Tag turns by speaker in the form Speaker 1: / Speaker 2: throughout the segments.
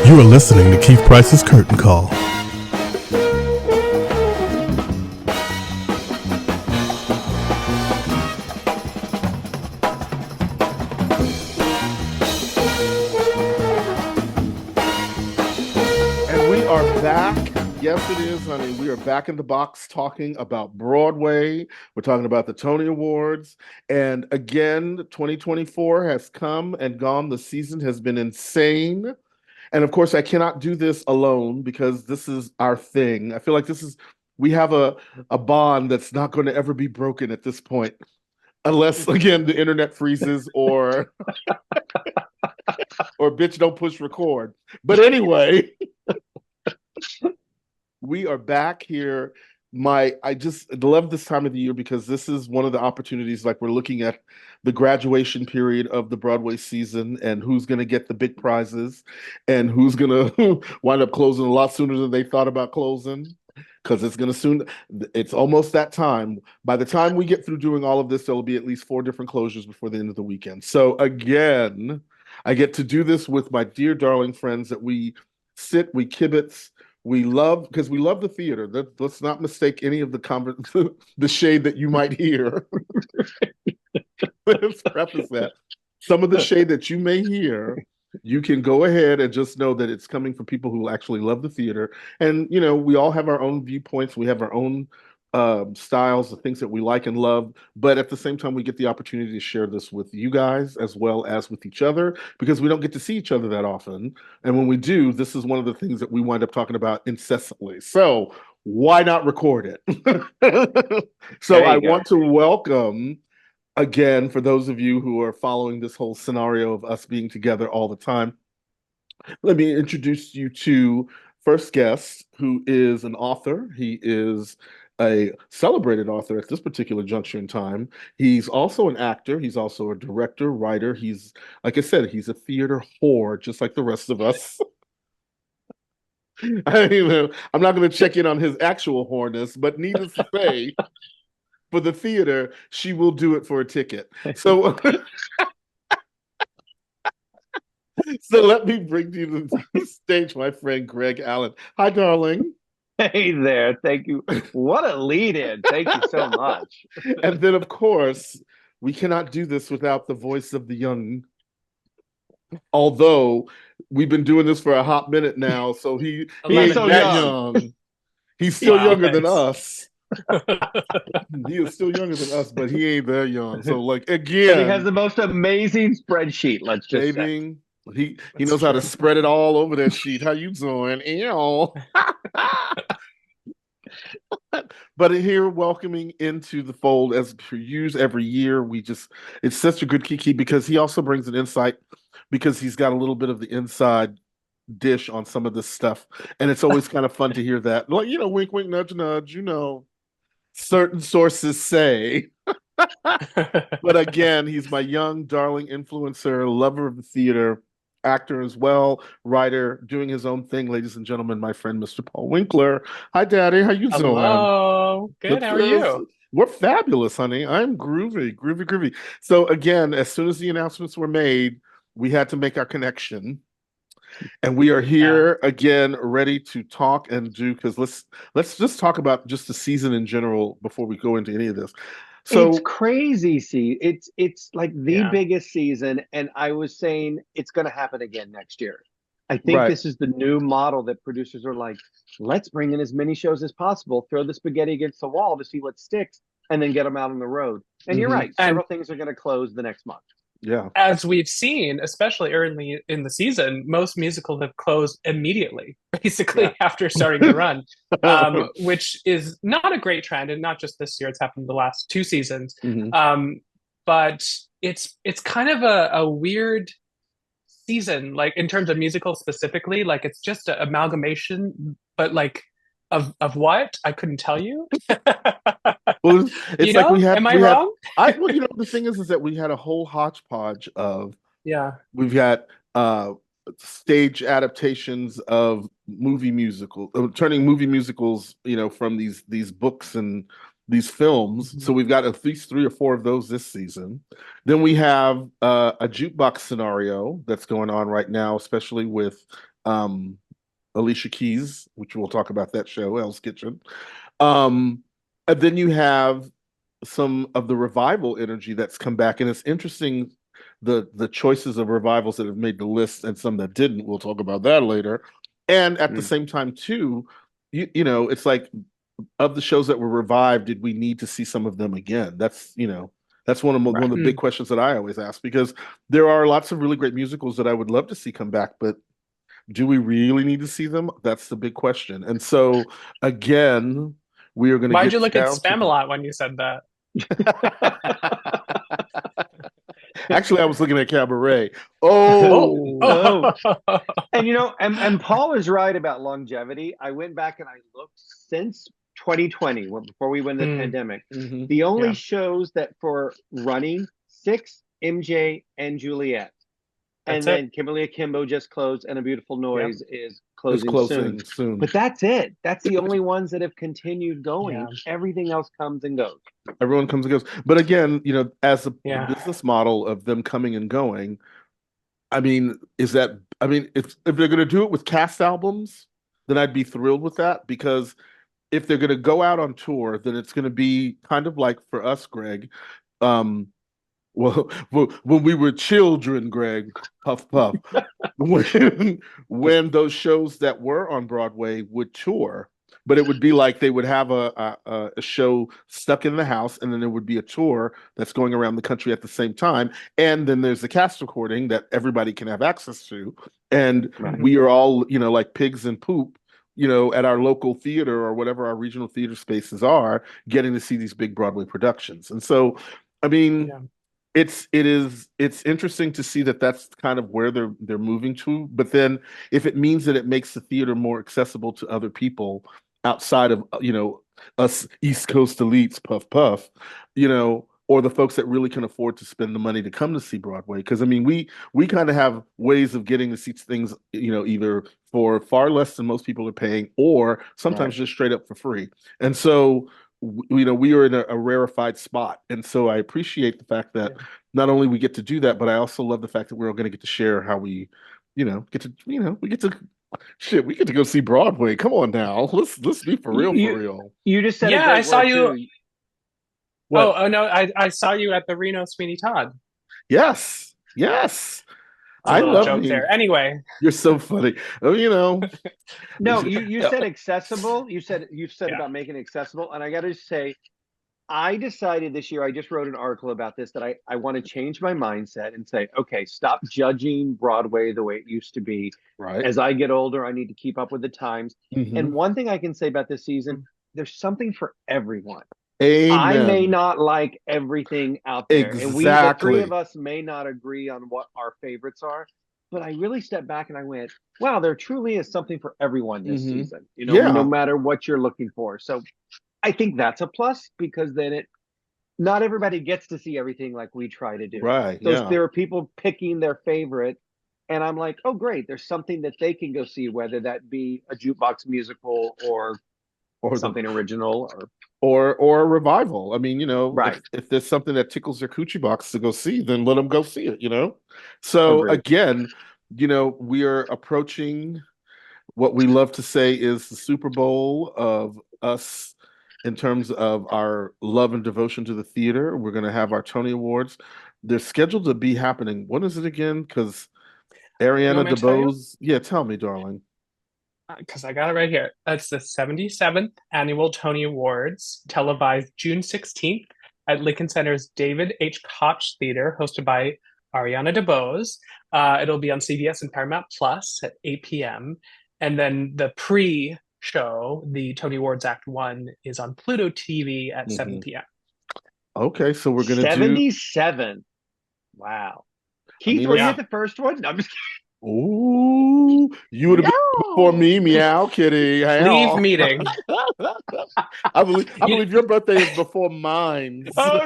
Speaker 1: You are listening to Keith Price's Curtain Call.
Speaker 2: And we are back. Yes, it is, honey. We are back in the box talking about Broadway. We're talking about the Tony Awards. And again, 2024 has come and gone. The season has been insane. And of course, I cannot do this alone because this is our thing. I feel like we have a bond that's not going to ever be broken at this point. Unless, again, the internet freezes or bitch don't push record. But anyway, we are back here. I just love this time of the year because this is one of the opportunities, like we're looking at the graduation period of the Broadway season and who's going to get the big prizes and who's going to wind up closing a lot sooner than they thought about closing, because it's almost that time. By the time we get through doing all of this, there'll be at least 4 different closures before the end of the weekend. So again, I get to do this with my dear darling friends that we kibitz. We love, because we love the theater. Let's not mistake any of the shade that you might hear. Let's preface that. Some of the shade that you may hear, you can go ahead and just know that it's coming from people who actually love the theater. And, we all have our own viewpoints. We have our own styles, the things that we like and love. But at the same time, we get the opportunity to share this with you guys as well as with each other, because we don't get to see each other that often. And when we do, this is one of the things that we wind up talking about incessantly. So why not record it? So I want to welcome, again, for those of you who are following this whole scenario of us being together all the time, let me introduce you to first guest, who is an author. He is a celebrated author at this particular juncture in time. He's also an actor. He's also a director, writer. He's, like I said, he's a theater whore, just like the rest of us. I'm not going to check in on his actual whoreness, but needless to say, for the theater, she will do it for a ticket. So, so let me bring you to the stage, my friend Greg Allen. Hi, darling.
Speaker 3: Hey there. Thank you. What a lead in. Thank you so much.
Speaker 2: And then, of course, we cannot do this without the voice of the young. Although we've been doing this for a hot minute now, so he ain't
Speaker 3: so
Speaker 2: that young. He's still younger than us. He is still younger than us, but he ain't that young. So, like, again,
Speaker 3: but he has the most amazing spreadsheet. Let's just say.
Speaker 2: He knows how to spread it all over that sheet. How you doing? Ew. But here, welcoming into the fold, as per usual every year, it's such a good kiki because he also brings an insight, because he's got a little bit of the inside dish on some of this stuff. And it's always kind of fun to hear that. Like, wink, wink, nudge, nudge, certain sources say. But again, he's my young, darling influencer, lover of the theater, actor as well, writer, doing his own thing. Ladies and gentlemen, my friend, Mr. Paul Winkler. Hi, Daddy. How you doing?
Speaker 4: Hello. Good. How are you?
Speaker 2: We're fabulous, honey. I'm groovy. So again, as soon as the announcements were made, we had to make our connection. And we are here again, ready to talk and do, because let's just talk about just the season in general before we go into any of this. So
Speaker 3: it's crazy. It's like the biggest season, and I was saying it's going to happen again next year. I think this is the new model that producers are like, let's bring in as many shows as possible, throw the spaghetti against the wall to see what sticks, and then get them out on the road. And you're right, several things are going to close the next month.
Speaker 2: Yeah.
Speaker 4: As we've seen, especially early in the season, most musicals have closed immediately, basically after starting to run, which is not a great trend, and not just this year. It's happened the last 2 seasons. But it's kind of a weird season, like in terms of musicals specifically. Like it's just an amalgamation, but like of what? I couldn't tell you.
Speaker 2: Well, it's like we had.
Speaker 4: Am I wrong?
Speaker 2: The thing is that we had a whole hodgepodge of.
Speaker 4: Yeah.
Speaker 2: We've got stage adaptations of movie musicals, turning movie musicals, from these books and these films. So we've got at least 3 or 4 of those this season. Then we have a jukebox scenario that's going on right now, especially with Alicia Keys, which we'll talk about that show, Hell's Kitchen. And then you have some of the revival energy that's come back, and it's interesting the choices of revivals that have made the list and some that didn't. We'll talk about that later. And at the same time, too, you know, it's like of the shows that were revived, did we need to see some of them again? That's, you know, that's one of the big questions that I always ask, because there are lots of really great musicals that I would love to see come back, but do we really need to see them? That's the big question. And so again, we are going to
Speaker 4: Why'd
Speaker 2: get
Speaker 4: you look at
Speaker 2: down to
Speaker 4: Spamalot when you said that?
Speaker 2: Actually, I was looking at Cabaret.
Speaker 3: Oh. And you know, and Paul is right about longevity. I went back and I looked since 2020, before we went the pandemic. The only shows that for running, Six, MJ, and Juliet. And then Kimberly Akimbo just closed, and A Beautiful Noise is closing soon. But that's it. That's the only ones that have continued going. Yeah. Everything else comes and goes.
Speaker 2: Everyone comes and goes. But again, you know, as a business model of them coming and going, I mean, if they're going to do it with cast albums, then I'd be thrilled with that, because if they're going to go out on tour, then it's going to be kind of like for us, Greg. Well, when we were children, Greg, puff, puff, when those shows that were on Broadway would tour, but it would be like they would have a show stuck in the house, and then there would be a tour that's going around the country at the same time. And then there's the cast recording that everybody can have access to. And we are all, you know, like pigs in poop, you know, at our local theater or whatever our regional theater spaces are, getting to see these big Broadway productions. And so, I mean, it's interesting to see that that's kind of where they're moving to. But then if it means that it makes the theater more accessible to other people outside of, you know, us East Coast elites, puff, puff, you know, or the folks that really can afford to spend the money to come to see Broadway. Because, I mean, we kind of have ways of getting to see things, you know, either for far less than most people are paying, or sometimes just straight up for free. And so, you know, we are in a rarefied spot. And so I appreciate the fact that not only we get to do that, but I also love the fact that we're going to get to share how we, you know, we get to go see Broadway. Come on now. Let's be for real.
Speaker 3: You just said
Speaker 4: I saw you.
Speaker 3: Too.
Speaker 4: What? Oh no, I saw you at the Reno Sweeney Todd.
Speaker 2: Yes.
Speaker 4: I love joke there. Anyway,
Speaker 2: you're so funny. Oh, you know.
Speaker 3: No, you said accessible. You said about making it accessible, and I got to say, I decided this year. I just wrote an article about this, that I want to change my mindset and say, okay, stop judging Broadway the way it used to be.
Speaker 2: Right.
Speaker 3: As I get older, I need to keep up with the times. And one thing I can say about this season, there's something for everyone.
Speaker 2: Amen.
Speaker 3: I may not like everything out there.
Speaker 2: Exactly.
Speaker 3: And the three of us may not agree on what our favorites are, but I really stepped back and I went, wow, there truly is something for everyone this season, you know, no matter what you're looking for. So I think that's a plus, because then not everybody gets to see everything like we try to do.
Speaker 2: Right.
Speaker 3: So there are people picking their favorite, and I'm like, oh, great. There's something that they can go see, whether that be a jukebox musical or something original
Speaker 2: or a revival. I mean, you know, if there's something that tickles their coochie box to go see, then let them go see it, you know? So again, you know, we are approaching what we love to say is the Super Bowl of us in terms of our love and devotion to the theater. We're going to have our Tony Awards. They're scheduled to be happening. When is it again? Because Ariana Debose. Yeah, tell me, darling.
Speaker 4: Because I got it right here. It's the 77th Annual Tony Awards, televised June 16th at Lincoln Center's David H. Koch Theater, hosted by Ariana Debose. It'll be on CBS and Paramount Plus at 8 p.m. And then the pre-show, the Tony Awards Act 1, is on PLUTO TV at 7 p.m.
Speaker 2: Okay, so we're going to
Speaker 3: 77. Wow. Keith, were you at the first one? No, I'm just kidding.
Speaker 2: Ooh, you would have been before me, meow kitty.
Speaker 4: Leave meeting.
Speaker 2: I believe your birthday is before mine.
Speaker 3: Oh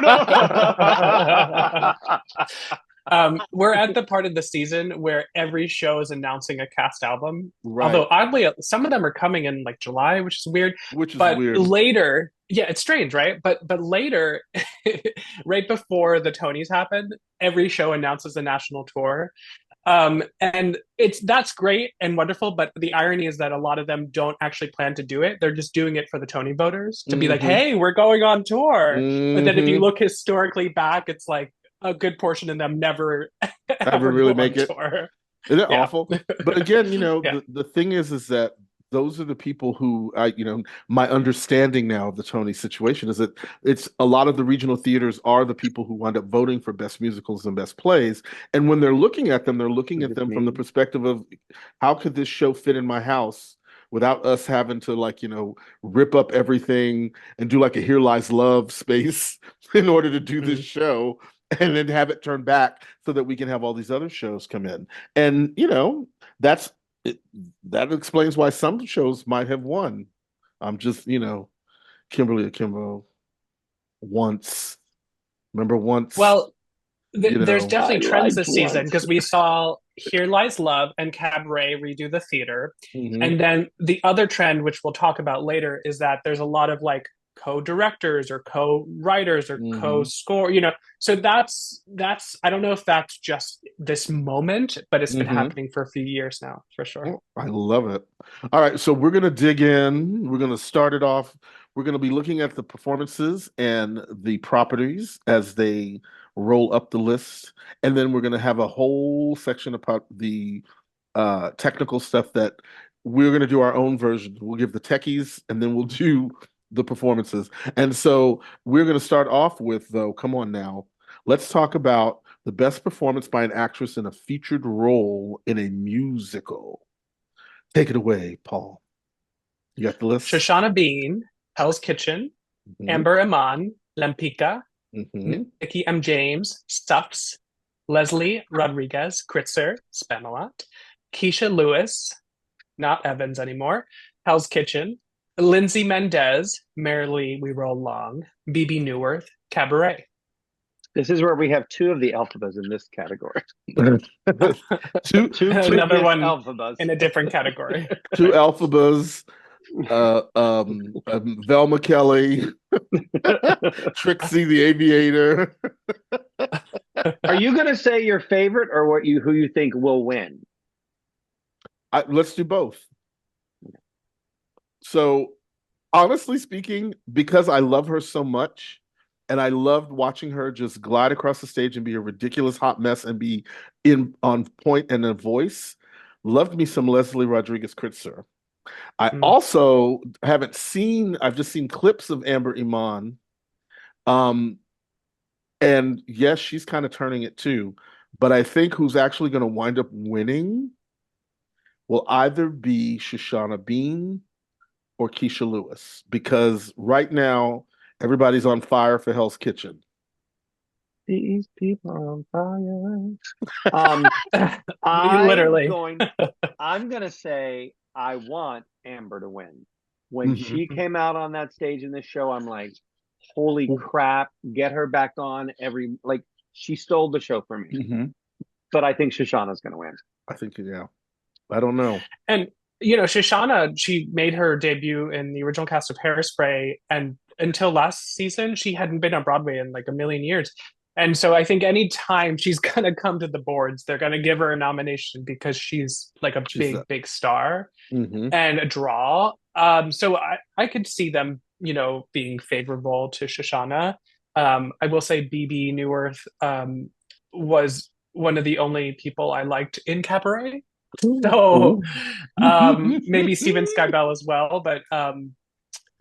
Speaker 4: no. We're at the part of the season where every show is announcing a cast album. Right. Although oddly, some of them are coming in like July, which is weird. But later, it's strange, right? But later, right before the Tonys happen, every show announces a national tour. And that's great and wonderful, but the irony is that a lot of them don't actually plan to do it. They're just doing it for the Tony voters to be like, hey, we're going on tour. But then if you look historically back, it's like a good portion of them never ever
Speaker 2: really
Speaker 4: go
Speaker 2: make
Speaker 4: on
Speaker 2: it.
Speaker 4: Tour.
Speaker 2: Isn't it awful? But again,
Speaker 4: Yeah.
Speaker 2: the thing is that those are the people who my understanding now of the Tony situation is that it's a lot of the regional theaters are the people who wind up voting for best musicals and best plays. And when they're looking at them, they're looking at them from the perspective of how could this show fit in my house without us having to rip up everything and do like a Here Lies Love space in order to do this show. And then have it turned back so that we can have all these other shows come in. And, that explains why some shows might have won. I'm just, Kimberly Akimbo once. Remember once?
Speaker 4: Well, there's definitely trends this season because we saw Here Lies Love and Cabaret redo the theater. And then the other trend, which we'll talk about later, is that there's a lot of co-directors or co-writers or co-score, so that's I don't know if that's just this moment, but it's been happening for a few years now for sure.
Speaker 2: Oh, I love it. All right, so we're going to dig in. We're going to start it off. We're going to be looking at the performances and the properties as they roll up the list, and then we're going to have a whole section about the technical stuff that we're going to do our own version. We'll give the techies, and then we'll do the performances. And so we're going to start off with, though, come on now, let's talk about the best performance by an actress in a featured role in a musical. Take it away, Paul. You got the list?
Speaker 4: Shoshana Bean, Hell's Kitchen, Amber Iman, Lempicka, Nikki M. James, Stuffs, Leslie Rodriguez, Kritzer, Spamalot, Keisha Lewis, not Evans anymore, Hell's Kitchen, Lindsay Mendez, Merrily We Roll Along, BB Newirth, Cabaret.
Speaker 3: This is where we have two of the alphabas in this category.
Speaker 2: two
Speaker 4: Another one
Speaker 3: alphabas
Speaker 4: in a different category.
Speaker 2: Two alphabas. Velma Kelly, Trixie the Aviator.
Speaker 3: Are you going to say your favorite or who you think will win?
Speaker 2: Let's do both. So, honestly speaking, because I love her so much, and I loved watching her just glide across the stage and be a ridiculous hot mess and be on point and a voice, loved me some Leslie Rodriguez Kritzer. I also I've just seen clips of Amber Iman. And yes, she's kind of turning it too. But I think who's actually going to wind up winning will either be Shoshana Bean or Keisha Lewis, because right now everybody's on fire for Hell's Kitchen.
Speaker 3: These people are on fire. I'm gonna say I want Amber to win. When she came out on that stage in this show, I'm like, holy crap, get her back on she stole the show for me. But I think Shoshana's gonna win.
Speaker 2: I think, I don't know.
Speaker 4: And Shoshana, she made her debut in the original cast of Hairspray, and until last season, she hadn't been on Broadway in a million years. And so I think anytime she's going to come to the boards, they're going to give her a nomination because she's a big star and a draw. So I could see them, being favorable to Shoshana. I will say BB Newirth was one of the only people I liked in Cabaret. So maybe Steven Skybell as well, but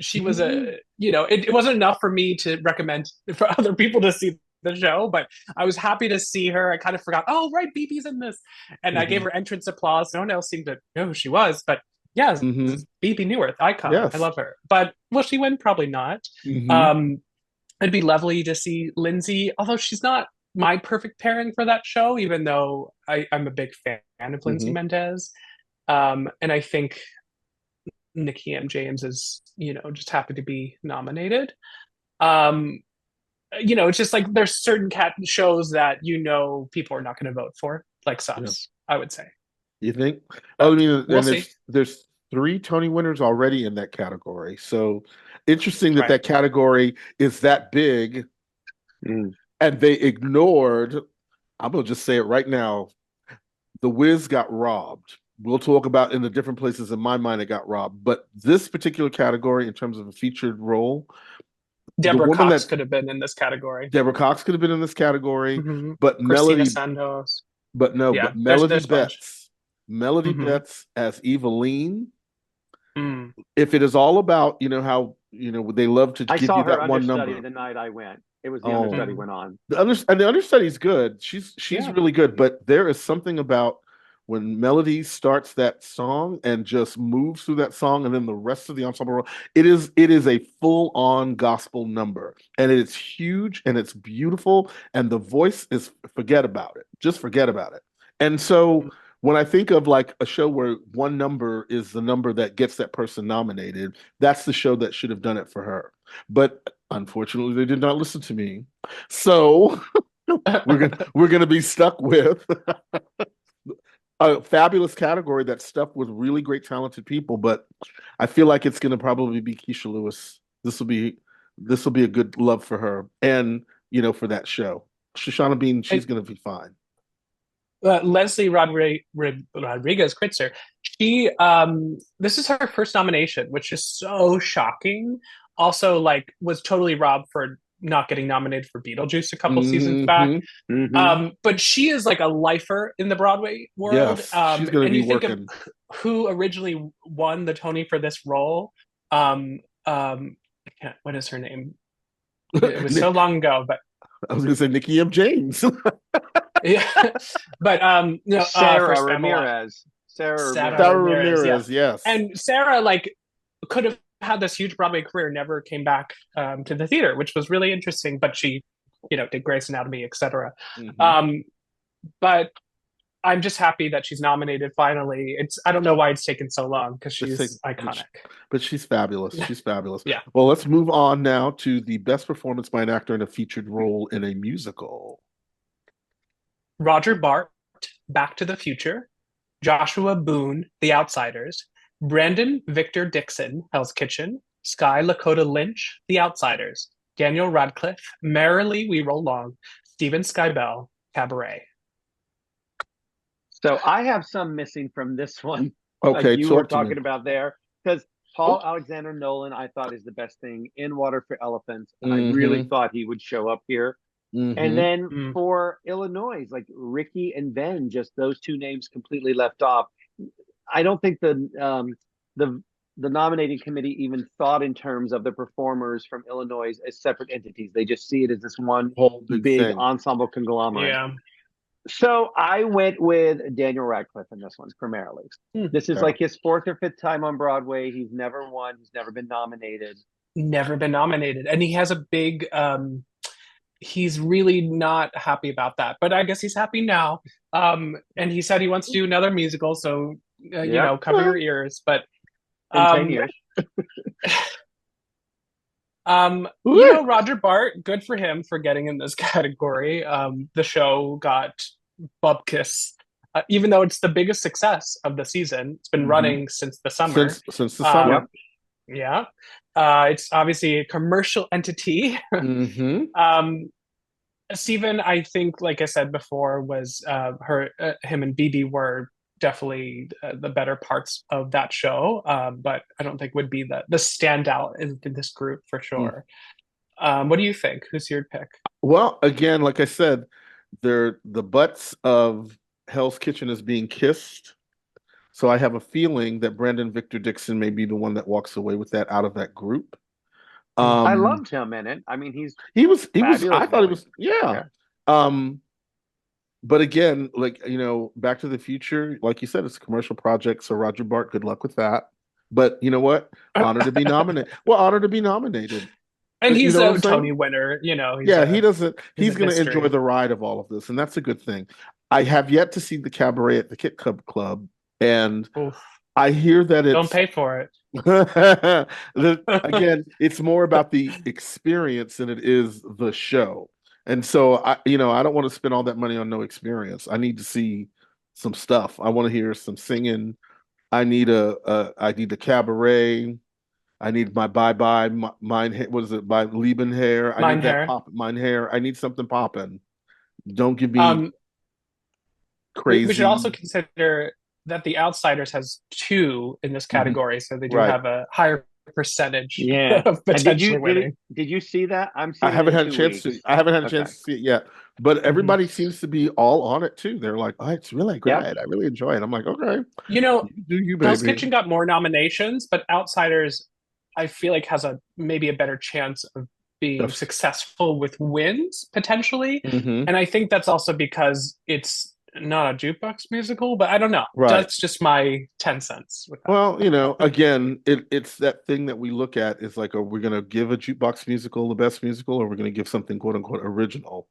Speaker 4: she was it wasn't enough for me to recommend for other people to see the show, but I was happy to see her. I kind of forgot, oh right, BB's in this, and I gave her entrance applause. No one else seemed to know who she was, but yes, BB Newirth, icon. Yes. I love her, but will she win? Probably not. It'd be lovely to see Lindsay, although she's not my perfect pairing for that show, even though I'm a big fan of Lindsay Mendez. And I think Nikki M. James is, just happy to be nominated. It's just there's certain shows that people are not going to vote for, like Subs, I would say.
Speaker 2: You think? I mean,
Speaker 4: we'll see.
Speaker 2: There's 3 Tony winners already in that category. So interesting that category is that big. And they ignored, I'm going to just say it right now, The Wiz got robbed. We'll talk about in the different places in my mind it got robbed. But this particular category, in terms of a featured role, the
Speaker 4: Deborah
Speaker 2: woman
Speaker 4: Cox
Speaker 2: that
Speaker 4: could have been in this category.
Speaker 2: Deborah Cox could have been in this category, but
Speaker 4: Christina
Speaker 2: Melody,
Speaker 4: Santos.
Speaker 2: but no,
Speaker 4: Yeah,
Speaker 2: but Melody
Speaker 4: there's a bunch.
Speaker 2: Betts, Melody Betts as Eveline.
Speaker 4: Mm.
Speaker 2: If it is all about, you know, how, you know, they love to
Speaker 3: I
Speaker 2: give
Speaker 3: saw
Speaker 2: you
Speaker 3: her
Speaker 2: that one
Speaker 3: understudy
Speaker 2: number.
Speaker 3: the night I went. It was the understudy went on.
Speaker 2: The understudy's good. She's really good, but there is something about when Melody starts that song and just moves through that song, and then the rest of the ensemble, it is a full-on gospel number, and it's huge and it's beautiful, and the voice is, forget about it. Just forget about it. And so when I think of like a show where one number is the number that gets that person nominated, that's the show that should have done it for her. But unfortunately, they did not listen to me. So we're gonna be stuck with a fabulous category that's stuffed with really great, talented people. But I feel like it's gonna probably be Keisha Lewis. This will be a good love for her, and you know, for that show. Shoshana Bean, she's gonna be fine.
Speaker 4: Leslie Rodriguez Kritzer. She this is her first nomination, which is so shocking. Also, like, was totally robbed for not getting nominated for Beetlejuice a couple seasons back. But she is like a lifer in the Broadway world.
Speaker 2: Yes, she's gonna be working.
Speaker 4: Think of who originally won the Tony for this role. What is her name? It was so long ago, but
Speaker 2: I was gonna say Nikki M. James.
Speaker 4: Yeah, but no,
Speaker 3: Sarah Ramirez.
Speaker 2: Sarah Ramirez, yes.
Speaker 4: And Sarah, like, could have had this huge Broadway career, never came back to the theater, which was really interesting. But she, you know, did Grey's Anatomy, etc. But I'm just happy that she's nominated finally. I don't know why it's taken so long, because she's iconic.
Speaker 2: But she's fabulous. She's fabulous.
Speaker 4: Yeah.
Speaker 2: Well, let's move on now to the best performance by an actor in a featured role in a musical.
Speaker 4: Roger Bart, Back to the Future. Joshua Boone, The Outsiders. Brandon Victor Dixon, Hell's Kitchen. Sky Lakota Lynch, The Outsiders. Daniel Radcliffe, Merrily We Roll Along. Steven Skybell, Cabaret.
Speaker 3: So I have some missing from this one.
Speaker 2: Okay,
Speaker 3: like you were talking about there, because Paul Alexander Nolan, I thought, is the best thing in Water for Elephants, and I really thought he would show up here. And then for Illinois, like Ricky and Ben, just those two names completely left off. I don't think the nominating committee even thought in terms of the performers from Illinois as separate entities. They just see it as this one whole big ensemble conglomerate.
Speaker 4: Yeah.
Speaker 3: So I went with Daniel Radcliffe in this one primarily. This is like his fourth or fifth time on Broadway. He's never won. He's never been nominated.
Speaker 4: And he has a big he's really not happy about that, but I guess he's happy now. And he said he wants to do another musical, so you know, cover your ears. But
Speaker 3: in 10 years.
Speaker 4: You know, Roger Bart, good for him for getting in this category. The show got bupkis, even though it's the biggest success of the season. It's been running since the summer.
Speaker 2: Since the summer.
Speaker 4: Yeah. It's obviously a commercial entity. Stephen, I think, like I said before, was him and BB were definitely the better parts of that show, but I don't think would be the standout in this group for sure. What do you think? Who's your pick?
Speaker 2: Well, again, like I said, the butts of Hell's Kitchen is being kissed. So I have a feeling that Brandon Victor Dixon may be the one that walks away with that out of that group.
Speaker 3: I loved him in it. I mean,
Speaker 2: he was I thought it was but again, like, you know, Back to the Future, like you said, it's a commercial project, so Roger Bart, good luck with that. But you know what? Honored to be nominated. Well, honored to be nominated.
Speaker 4: And he's a Tony winner, you know.
Speaker 2: He's going to enjoy the ride of all of this, and that's a good thing. I have yet to see the Cabaret at the Kit Club, and I hear that it's...
Speaker 4: Don't pay for it.
Speaker 2: Again, it's more about the experience than it is the show. And so I don't want to spend all that money on no experience. I need to see some stuff. I want to hear some singing. I need a cabaret. I need my bye mine. What is it? By Lieben hair.
Speaker 4: Mine hair.
Speaker 2: Mine hair. I need something popping. Don't give me crazy.
Speaker 4: We should also consider that The Outsiders has 2 in this category, so they do have a higher percentage of potentially winning.
Speaker 3: Did you see that? I'm
Speaker 2: I
Speaker 3: seeing
Speaker 2: haven't
Speaker 3: it in
Speaker 2: had a
Speaker 3: 2
Speaker 2: chance
Speaker 3: weeks.
Speaker 2: to. I haven't had a chance to see it yet, but everybody seems to be all on it too. They're like, "Oh, it's really great. I really enjoy it." I'm like, "Okay,
Speaker 4: You know,
Speaker 2: do you,
Speaker 4: Hell's
Speaker 2: baby?"
Speaker 4: Kitchen got more nominations, but Outsiders, I feel like, has maybe a better chance of being successful with wins potentially. And I think that's also because it's not a jukebox musical, but I don't know.
Speaker 2: Right.
Speaker 4: That's just my 10 cents with that.
Speaker 2: Well, you know, again, it's that thing that we look at is like, are we going to give a jukebox musical the best musical, or we're going to give something quote unquote original?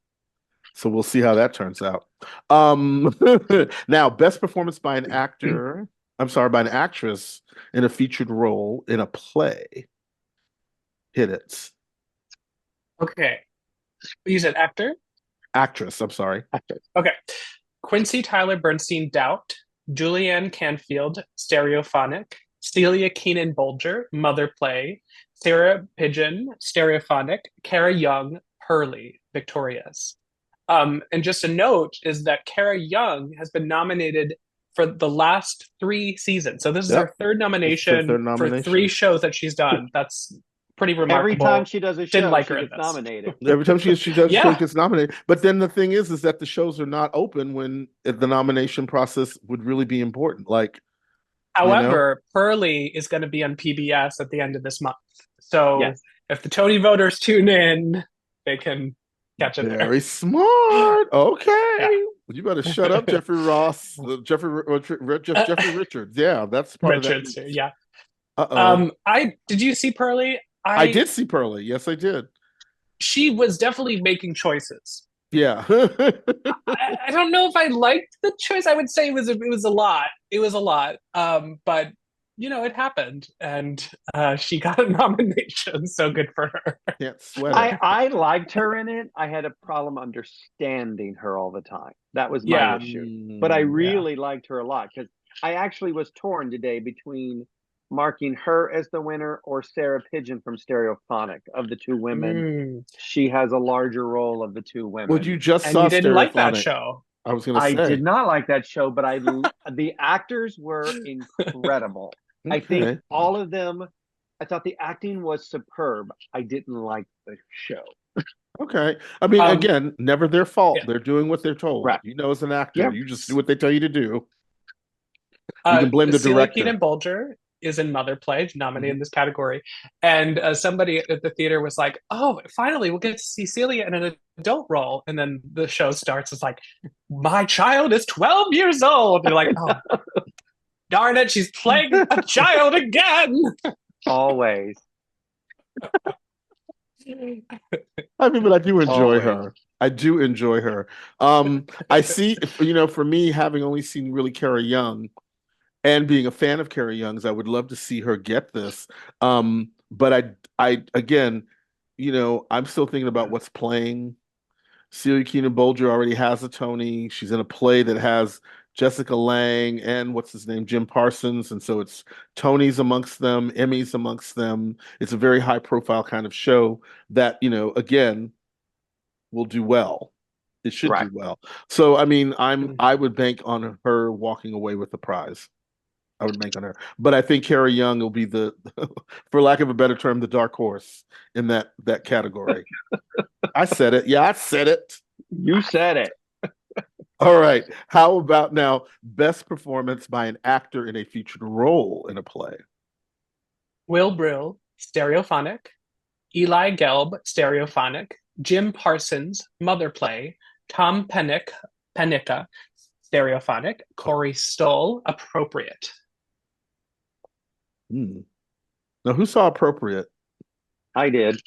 Speaker 2: So we'll see how that turns out. Now, best performance by an actor, by an actress in a featured role in a play. Hit it.
Speaker 4: Okay. You said actor?
Speaker 2: Actress, I'm sorry.
Speaker 3: Actor.
Speaker 4: Okay. Quincy Tyler Bernstein Doubt, Julianne Canfield, Stereophonic, Celia Keenan Bolger, Mother Play, Sarah Pigeon, Stereophonic, Kara Young, Hurley, Victorious. And just a note is that Kara Young has been nominated for the last 3 seasons. So this is her third nomination for 3 shows that she's done. That's pretty remarkable.
Speaker 3: Every time she does a show,
Speaker 4: Didn't like
Speaker 3: she
Speaker 4: her
Speaker 3: gets nominated.
Speaker 2: Every time she does a show, she gets nominated. But then the thing is that the shows are not open when the nomination process would really be important. Like,
Speaker 4: however, Pearly is going to be on PBS at the end of this month. So if the Tony voters tune in, they can catch it there.
Speaker 2: Very smart. Okay. You better shut up, Jeffrey Ross, Jeffrey Richards. Yeah, that's part
Speaker 4: Richards.
Speaker 2: of that.
Speaker 4: Yeah.
Speaker 2: Uh-oh.
Speaker 4: Did you see Pearly?
Speaker 2: I did see Pearly. Yes, I did.
Speaker 4: She was definitely making choices.
Speaker 2: Yeah.
Speaker 4: I don't know if I liked the choice. I would say it was a lot. It was a lot. But you know, it happened, and she got a nomination. So good for her.
Speaker 2: Can't sweat it.
Speaker 3: I liked her in it. I had a problem understanding her all the time. That was my issue. But I really liked her a lot, because I actually was torn today between marking her as the winner or Sarah Pigeon from Stereophonic. Of the 2 women, she has a larger role of the 2 women.
Speaker 2: Would you just saw
Speaker 4: you didn't like that show?
Speaker 2: I was going to say
Speaker 3: I did not like that show, but the actors were incredible. I think all of them. I thought the acting was superb. I didn't like the show.
Speaker 2: Okay. I mean, again, never their fault. They're doing what they're told.
Speaker 3: Right.
Speaker 2: You know, as an actor, you just do what they tell you to do. You can blame the
Speaker 4: Celia
Speaker 2: director.
Speaker 4: Keenan Bolger is in Mother Play, nominated in this category. And somebody at the theater was like, "Oh, finally, we'll get to see Celia in an adult role." And then the show starts. It's like, "My child is 12 years old." And you're like, "Oh, darn it, she's playing a child again."
Speaker 3: Always.
Speaker 2: I mean, but I do enjoy her. I do enjoy her. I see, you know, for me, having only seen really Kara Young and being a fan of Kara Young's, I would love to see her get this. But I again, you know, I'm still thinking about what's playing. Celia Keenan Bolger already has a Tony. She's in a play that has Jessica Lange and what's his name, Jim Parsons. And so it's Tonys amongst them, Emmys amongst them. It's a very high profile kind of show that, you know, again, will do well. It should do well. So, I mean, I would bank on her walking away with the prize. I would bank on her. But I think Kara Young will be the, for lack of a better term, the dark horse in that category. I said it. Yeah, I said it.
Speaker 3: You said it.
Speaker 2: All right. How about now best performance by an actor in a featured role in a play?
Speaker 4: Will Brill, Stereophonic. Eli Gelb, Stereophonic. Jim Parsons, Mother Play. Tom Penica, Stereophonic. Corey Stoll, Appropriate.
Speaker 2: Now, who saw Appropriate?
Speaker 3: I did.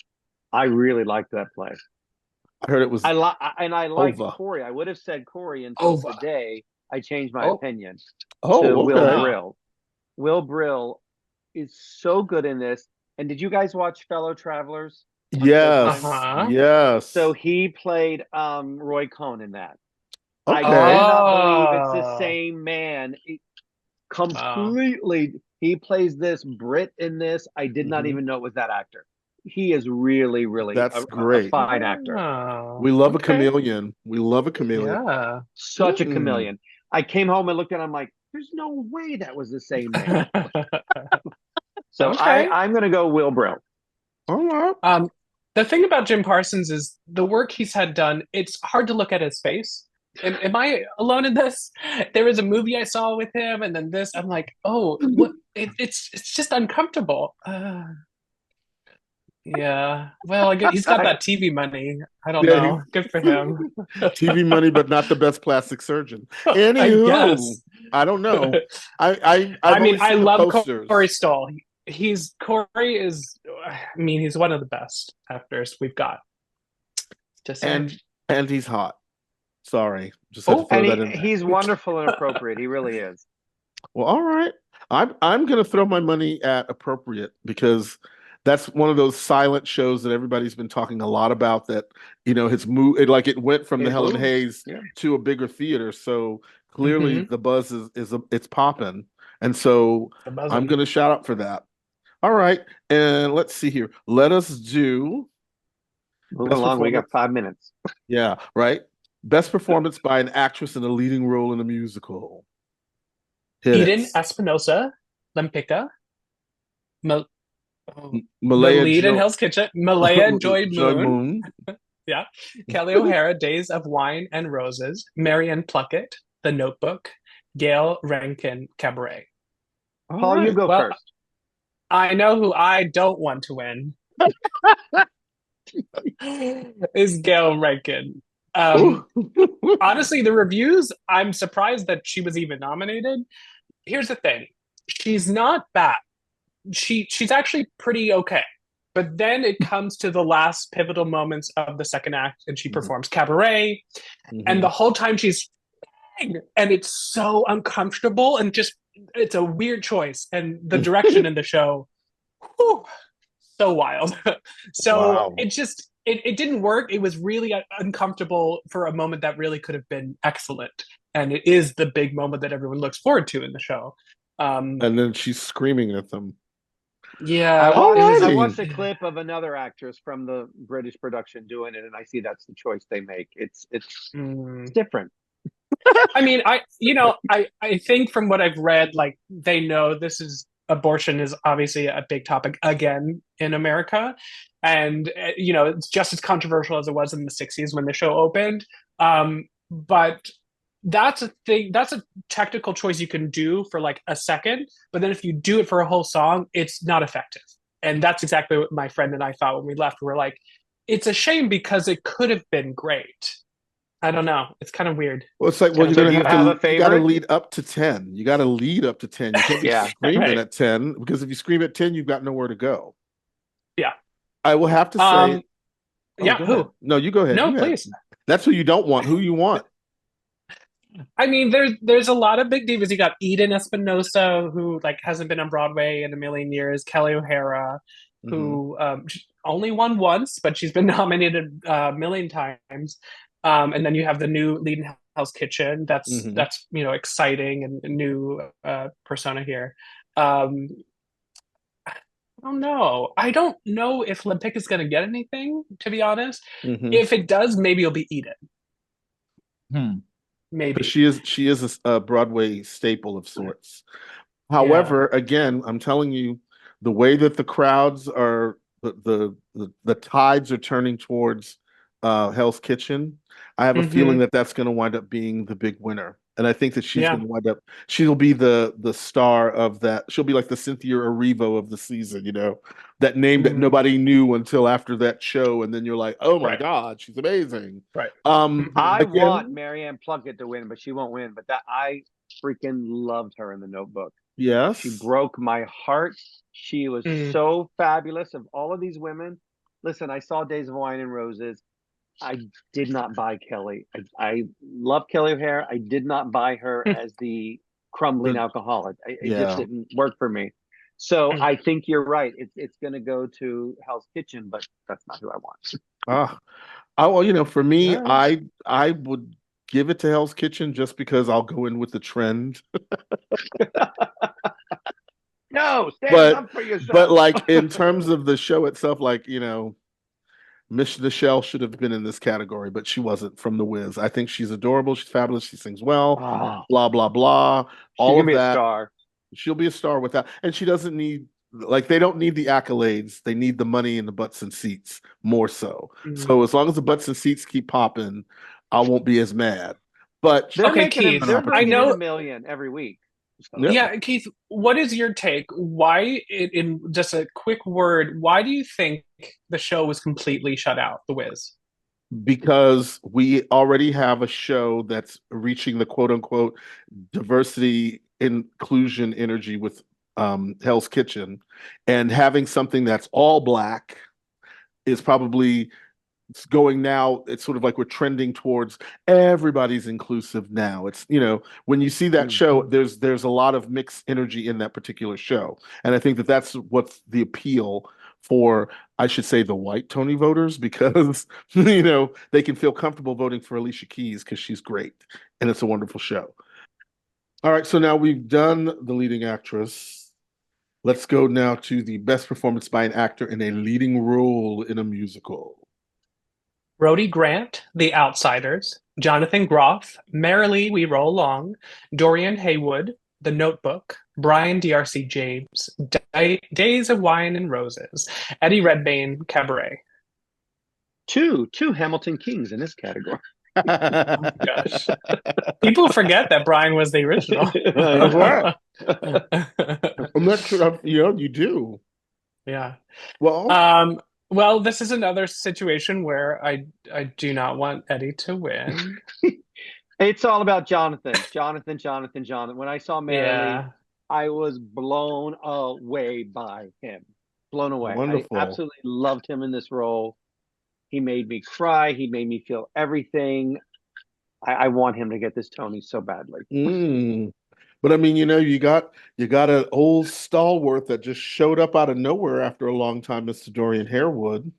Speaker 3: I really liked that play.
Speaker 2: I heard it was.
Speaker 3: I liked Corey. I would have said Corey until today. I changed my opinion to Will Brill. Will Brill is so good in this. And did you guys watch Fellow Travelers?
Speaker 2: Yes. Yes.
Speaker 3: So he played Roy Cohn in that.
Speaker 2: Okay.
Speaker 3: I cannot believe it's the same man. Completely. He plays this Brit in this. I did not even know it was that actor. He is really, really
Speaker 2: great.
Speaker 3: A fine actor.
Speaker 2: We love a chameleon. We love a chameleon.
Speaker 3: Yeah. Such a chameleon. I came home and looked at it, I'm like, there's no way that was the same man. So
Speaker 4: Okay.
Speaker 3: I'm going to go Will Brill.
Speaker 2: All right.
Speaker 4: The thing about Jim Parsons is the work he's had done, it's hard to look at his face. Am I alone in this? There was a movie I saw with him, and then this. I'm like, oh, what? It's just uncomfortable. Yeah. Well, I guess he's got that TV money. I don't know. Good for him.
Speaker 2: TV money, but not the best plastic surgeon.
Speaker 4: I
Speaker 2: Anywho,
Speaker 4: guess.
Speaker 2: I don't know. I
Speaker 4: mean, I love
Speaker 2: posters.
Speaker 4: Corey Stoll. Corey is. I mean, he's one of the best actors we've got. Just
Speaker 2: and he's hot. Sorry, just had to throw that in.
Speaker 3: He's wonderful and appropriate. He really is.
Speaker 2: Well, all right. I'm going to throw my money at appropriate because that's one of those silent shows that everybody's been talking a lot about. That his move, it went from the Helen Hayes to a bigger theater. So clearly the buzz it's popping, and so I'm going to shout out for that. All right, and let's see here. Let us do.
Speaker 3: Move along. We got 5 minutes.
Speaker 2: Yeah, right. Best performance by an actress in a leading role in a musical.
Speaker 4: Eden Espinosa, Lempica,
Speaker 2: Malaya
Speaker 4: the lead in Hell's Kitchen, Malaya Joy Moon. Yeah. Kelly O'Hara, Days of Wine and Roses, Marianne Pluckett, The Notebook, Gail Rankin, Cabaret.
Speaker 3: Paul, you go first.
Speaker 4: I know who I don't want to win. Is Gail Rankin. Honestly, the reviews, I'm surprised that she was even nominated. Here's the thing. She's not bad. She's actually pretty okay. But then it comes to the last pivotal moments of the second act, and she performs Cabaret, and the whole time she's and it's so uncomfortable, and just it's a weird choice, and the direction in the show, so wild. So it didn't work. It was really uncomfortable for a moment that really could have been excellent, and it is the big moment that everyone looks forward to in the show.
Speaker 2: And then she's screaming at them.
Speaker 4: Yeah,
Speaker 3: I watched a clip of another actress from the British production doing it, and I see that's the choice they make. It's different.
Speaker 4: I mean, I think from what I've read, like they know abortion is obviously a big topic again in America, and it's just as controversial as it was in the '60s when the show opened. But that's a thing. That's a technical choice you can do for like a second, but then if you do it for a whole song, it's not effective. And that's exactly what my friend and I thought when we left. We were like, it's a shame because it could have been great. I don't know. It's kind of weird.
Speaker 2: Well, it's like, well, you got to lead up to 10. You got to lead up to 10. You can't be screaming at 10 because if you scream at 10, you've got nowhere to go.
Speaker 4: Yeah.
Speaker 2: I will have to say.
Speaker 4: Who?
Speaker 2: No, you go ahead.
Speaker 4: No, please.
Speaker 2: That's who you don't want. Who you want?
Speaker 4: I mean, there's a lot of big divas. You got Eden Espinosa, who like hasn't been on Broadway in a million years. Kelly O'Hara, who only won once, but she's been nominated a million times. And then you have the new lead in Hell's Kitchen. That's exciting and new persona here. I don't know. I don't know if Lempic is going to get anything, to be honest. If it does, maybe it'll be Eden. Maybe.
Speaker 2: But she is a Broadway staple of sorts. However, again, I'm telling you, the way that the crowds are, the tides are turning towards Hell's Kitchen. I have a feeling that that's going to wind up being the big winner, and I think that she's going to wind up. She'll be the star of that. She'll be like the Cynthia Erivo of the season. That name that nobody knew until after that show, and then you're like, oh my God, she's amazing.
Speaker 4: Right.
Speaker 3: I want Marianne Pluckett to win, but she won't win. But I freaking loved her in The Notebook.
Speaker 2: Yes,
Speaker 3: she broke my heart. She was so fabulous. Of all of these women, listen, I saw Days of Wine and Roses. I did not buy Kelly. I love Kelly O'Hara. I did not buy her as the crumbling alcoholic. It just didn't work for me. So I think you're right. It's going to go to Hell's Kitchen, but that's not who I want.
Speaker 2: Well, for me, I would give it to Hell's Kitchen just because I'll go in with the trend.
Speaker 3: No, stand up for yourself.
Speaker 2: But like in terms of the show itself, like Miss Michelle should have been in this category, but she wasn't from The Wiz. I think she's adorable. She's fabulous. She sings well.
Speaker 3: Oh,
Speaker 2: Blah blah blah.
Speaker 3: she's
Speaker 2: All
Speaker 3: gonna
Speaker 2: of
Speaker 3: be a
Speaker 2: that.
Speaker 3: star.
Speaker 2: She'll be a star without, and she doesn't need like they don't need the accolades. They need the money and the butts and seats more so. So as long as the butts and seats keep popping, I won't be as mad. But
Speaker 3: They're
Speaker 4: Okay,
Speaker 3: making
Speaker 4: Keith,
Speaker 3: him. They're
Speaker 2: I
Speaker 3: bringing in
Speaker 4: know-
Speaker 3: $1 million every week. So.
Speaker 2: Yeah.
Speaker 4: Yeah, Keith, what is your take? Why, in just a quick word, why do you think the show was completely shut out, The Wiz?
Speaker 2: Because we already have a show that's reaching the quote unquote diversity inclusion energy with Hell's Kitchen, and having something that's all black is probably going now. It's sort of like we're trending towards everybody's inclusive now. It's, you know, when you see that show, there's a lot of mixed energy in that particular show, and I think that that's what's the appeal for, I should say, the white Tony voters, because you know they can feel comfortable voting for Alicia Keys because she's great and it's a wonderful show. All right, so now we've done the leading actress. Let's go now to the best performance by an actor in a leading role in a musical.
Speaker 4: Brody Grant, The Outsiders, Jonathan Groff, Merrily We Roll Along, Dorian Haywood, The Notebook, Brian DRC James, Days of Wine and Roses, Eddie Redmayne, Cabaret.
Speaker 3: Two Hamilton Kings in this category.
Speaker 4: Oh my gosh. People forget that Brian was the original.
Speaker 2: I'm not sure, you know, you do.
Speaker 4: Yeah.
Speaker 2: Well,
Speaker 4: Well, this is another situation where I do not want Eddie to win.
Speaker 3: It's all about Jonathan. Jonathan. When I saw Merrily,
Speaker 4: Yeah.
Speaker 3: I was blown away by him. Blown away.
Speaker 2: Wonderful.
Speaker 3: I absolutely loved him in this role. He made me cry. He made me feel everything. I want him to get this Tony so badly.
Speaker 2: But I mean, you know, you got an old stalwart that just showed up out of nowhere after a long time, Mr. Dorian Harewood,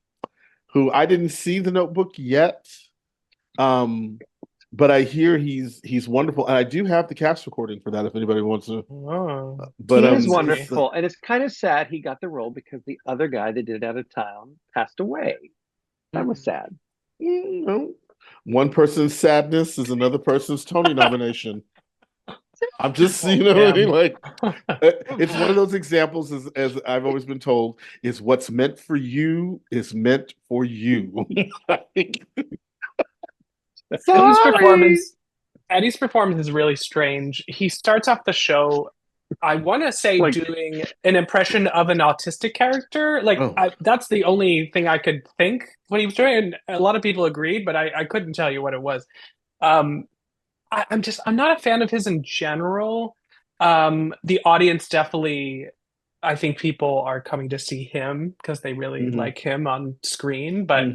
Speaker 2: who I didn't see The Notebook yet. But I hear he's wonderful, and I do have the cast recording for that if anybody wants to.
Speaker 4: Oh.
Speaker 2: But
Speaker 3: He is wonderful, and it's kind of sad he got the role because the other guy that did it out of town passed away. That was sad.
Speaker 2: You know, one person's sadness is another person's Tony nomination. I'm just, you know, what I mean? Like, it's one of those examples, as I've always been told, is what's meant for you is meant for you.
Speaker 4: Eddie's performance is really strange. He starts off the show, I want to say, doing an impression of an autistic character. That's the only thing I could think what he was doing. And a lot of people agreed, but I couldn't tell you what it was. I'm not a fan of his in general. The audience definitely, I think people are coming to see him because they really like him on screen. But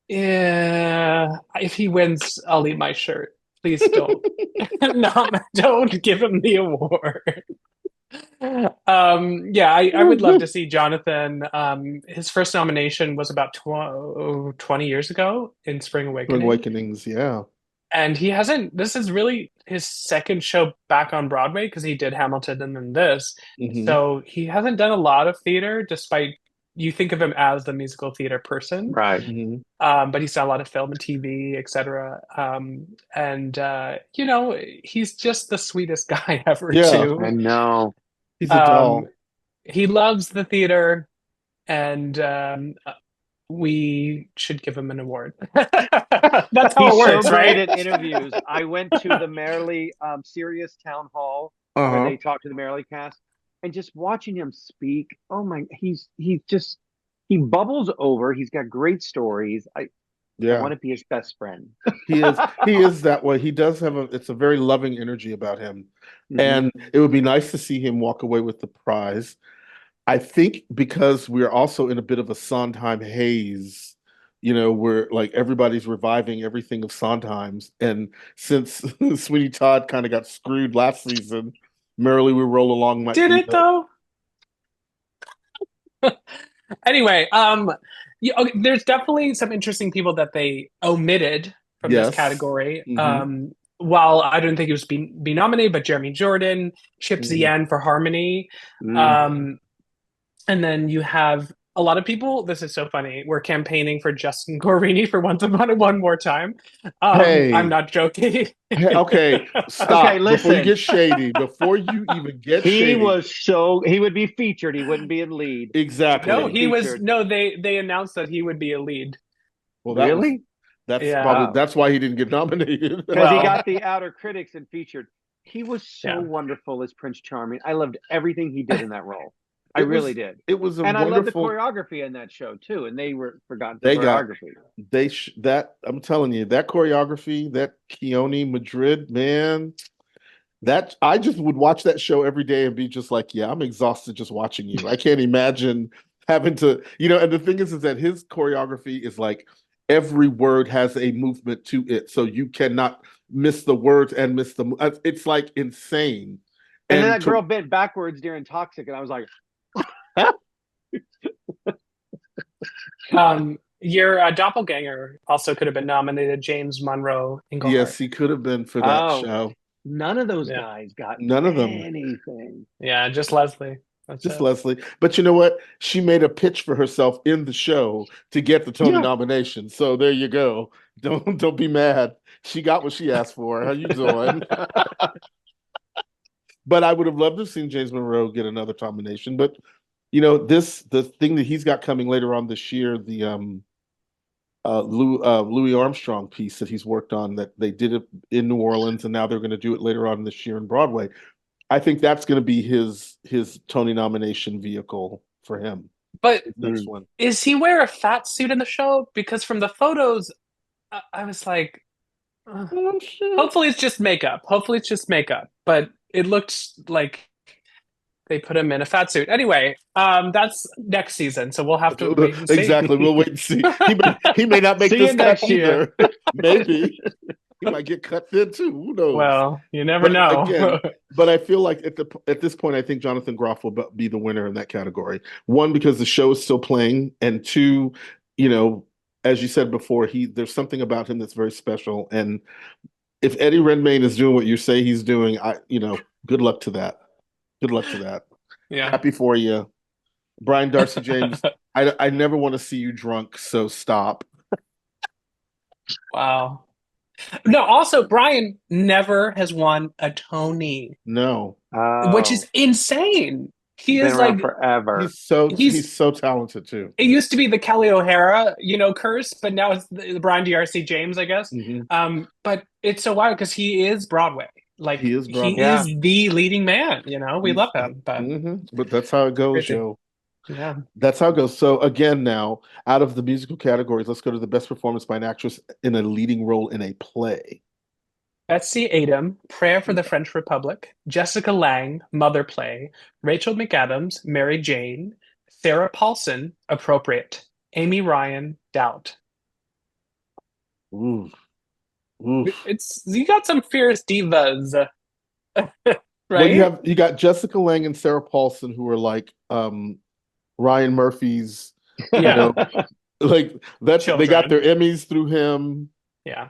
Speaker 4: yeah, if he wins, I'll eat my shirt. Please don't. No, don't give him the award. I would love to see Jonathan. His first nomination was about 20 years ago in Spring
Speaker 2: Awakenings, yeah.
Speaker 4: And he hasn't, this is really his second show back on Broadway because he did Hamilton and then this. So he hasn't done a lot of theater, despite you think of him as the musical theater person.
Speaker 3: Right.
Speaker 4: But he's done a lot of film and TV, etc. You know, he's just the sweetest guy ever, too.
Speaker 3: I know.
Speaker 2: He's a doll.
Speaker 4: He loves the theater, and we should give him an award. That's how it works,
Speaker 3: so
Speaker 4: right?
Speaker 3: great at interviews. I went to the Merrily Serious Town Hall where they talked to the Merrily cast, and just watching him speak, oh my, he bubbles over. He's got great stories. I want to be his best friend.
Speaker 2: He is that way. He does have it's a very loving energy about him. And it would be nice to see him walk away with the prize. I think because we're also in a bit of a Sondheim haze, you know, where like everybody's reviving everything of Sondheim's. And since Sweeney Todd kind of got screwed last season, Merrily We Roll Along might
Speaker 4: Did it though? Anyway, there's definitely some interesting people that they omitted from this category. While I don't think he was be nominated, but Jeremy Jordan, Chip Zien for Harmony. And then you have a lot of people, this is so funny, we're campaigning for Justin Guarini for Once Upon a One More Time. I'm
Speaker 2: Hey,
Speaker 4: not joking.
Speaker 2: hey, okay,
Speaker 3: Okay,
Speaker 2: stop before you
Speaker 3: listen.
Speaker 2: get shady. Before you even get shady,
Speaker 3: He would be featured. He wouldn't be in lead. He'd
Speaker 4: No,
Speaker 3: been
Speaker 2: exactly.
Speaker 4: he was
Speaker 3: featured.
Speaker 4: no, they announced that he would be a lead.
Speaker 2: Well,
Speaker 3: Really?
Speaker 2: that's probably
Speaker 4: Yeah.
Speaker 3: Wow.
Speaker 2: that's why he didn't get nominated.
Speaker 3: Because he
Speaker 4: Well,
Speaker 3: got the Outer Critics and featured. He was so
Speaker 4: yeah.
Speaker 3: wonderful as Prince Charming. I loved everything he did in that role. I
Speaker 2: It
Speaker 3: really
Speaker 2: was
Speaker 3: did.
Speaker 2: it was a
Speaker 3: And I love the
Speaker 2: wonderful.
Speaker 3: choreography in that show too. And they were forgotten for
Speaker 2: They got
Speaker 3: choreography.
Speaker 2: that. I'm telling you, that choreography, that Keone Madrid, man. That I just would watch that show every day and be just like, yeah, I'm exhausted just watching you. I can't imagine having to, and the thing is that his choreography is like every word has a movement to it, so you cannot miss the words and miss the. It's like insane.
Speaker 3: And then
Speaker 2: And
Speaker 3: that girl bent backwards during Toxic, and I was like,
Speaker 4: Your doppelganger also could have been nominated, James Monroe Englehart.
Speaker 2: yes, he could have been for that
Speaker 3: oh,
Speaker 2: show.
Speaker 3: none of those
Speaker 4: Yeah.
Speaker 3: guys got
Speaker 2: None of them.
Speaker 3: anything.
Speaker 4: Yeah, just Leslie. That's
Speaker 2: Just
Speaker 4: it.
Speaker 2: Leslie. But you know what? She made a pitch for herself in the show to get the Tony
Speaker 3: Yeah.
Speaker 2: nomination. So there you go. Don't be mad. She got what she asked for. How you doing? But I would have loved to have seen James Monroe get another nomination. But the thing that he's got coming later on this year, the Louis Armstrong piece that he's worked on, that they did it in New Orleans and now they're going to do it later on this year in Broadway. I think that's going to be his Tony nomination vehicle for him.
Speaker 4: But
Speaker 2: Next one.
Speaker 4: is he wear a fat suit in the show? Because from the photos, I was like, hopefully it's just makeup. Hopefully it's just makeup. But it looked like they put him in a fat suit. Anyway, that's next season, so we'll have to wait and see.
Speaker 2: Exactly. We'll wait and see. He may not make
Speaker 3: See
Speaker 2: this
Speaker 3: you
Speaker 2: cut
Speaker 3: next year.
Speaker 2: either. Maybe. He might get cut then too. Who knows?
Speaker 4: Well, you never
Speaker 2: But
Speaker 4: know.
Speaker 2: again, but I feel like at this point, I think Jonathan Groff will be the winner in that category. One, because the show is still playing, and two, as you said before, there's something about him that's very special. And if Eddie Redmayne is doing what you say he's doing, good luck to that. Good luck to that.
Speaker 4: Yeah.
Speaker 2: Happy for you, Brian Darcy James. I never want to see you drunk, so stop.
Speaker 4: Wow. No, also Brian never has won a Tony,
Speaker 2: No,
Speaker 4: which is insane. He
Speaker 3: Been
Speaker 4: is
Speaker 3: around
Speaker 4: like
Speaker 3: forever.
Speaker 2: he's so talented too.
Speaker 4: it used to be the Kelly O'Hara, curse, but now it's the Brian DRC James, I guess.
Speaker 2: Mhm.
Speaker 4: But it's so wild because he is Broadway. Like
Speaker 2: He is Broadway.
Speaker 4: he is the leading man. We love him, but
Speaker 2: But that's how it goes,
Speaker 4: crazy.
Speaker 2: Joe.
Speaker 4: Yeah.
Speaker 2: That's how it goes. So again, now out of the musical categories, let's go to the best performance by an actress in a leading role in a play.
Speaker 4: Betsy Adam, Prayer for the French Republic, Jessica Lange, Mother Play, Rachel McAdams, Mary Jane, Sarah Paulson, Appropriate, Amy Ryan, Doubt.
Speaker 2: Ooh. Oof.
Speaker 4: You got some fierce divas, right?
Speaker 2: Well, you got Jessica Lange and Sarah Paulson, who are like Ryan Murphy's,
Speaker 4: Yeah.
Speaker 2: like that's
Speaker 4: Children.
Speaker 2: They got their Emmys through him.
Speaker 4: Yeah.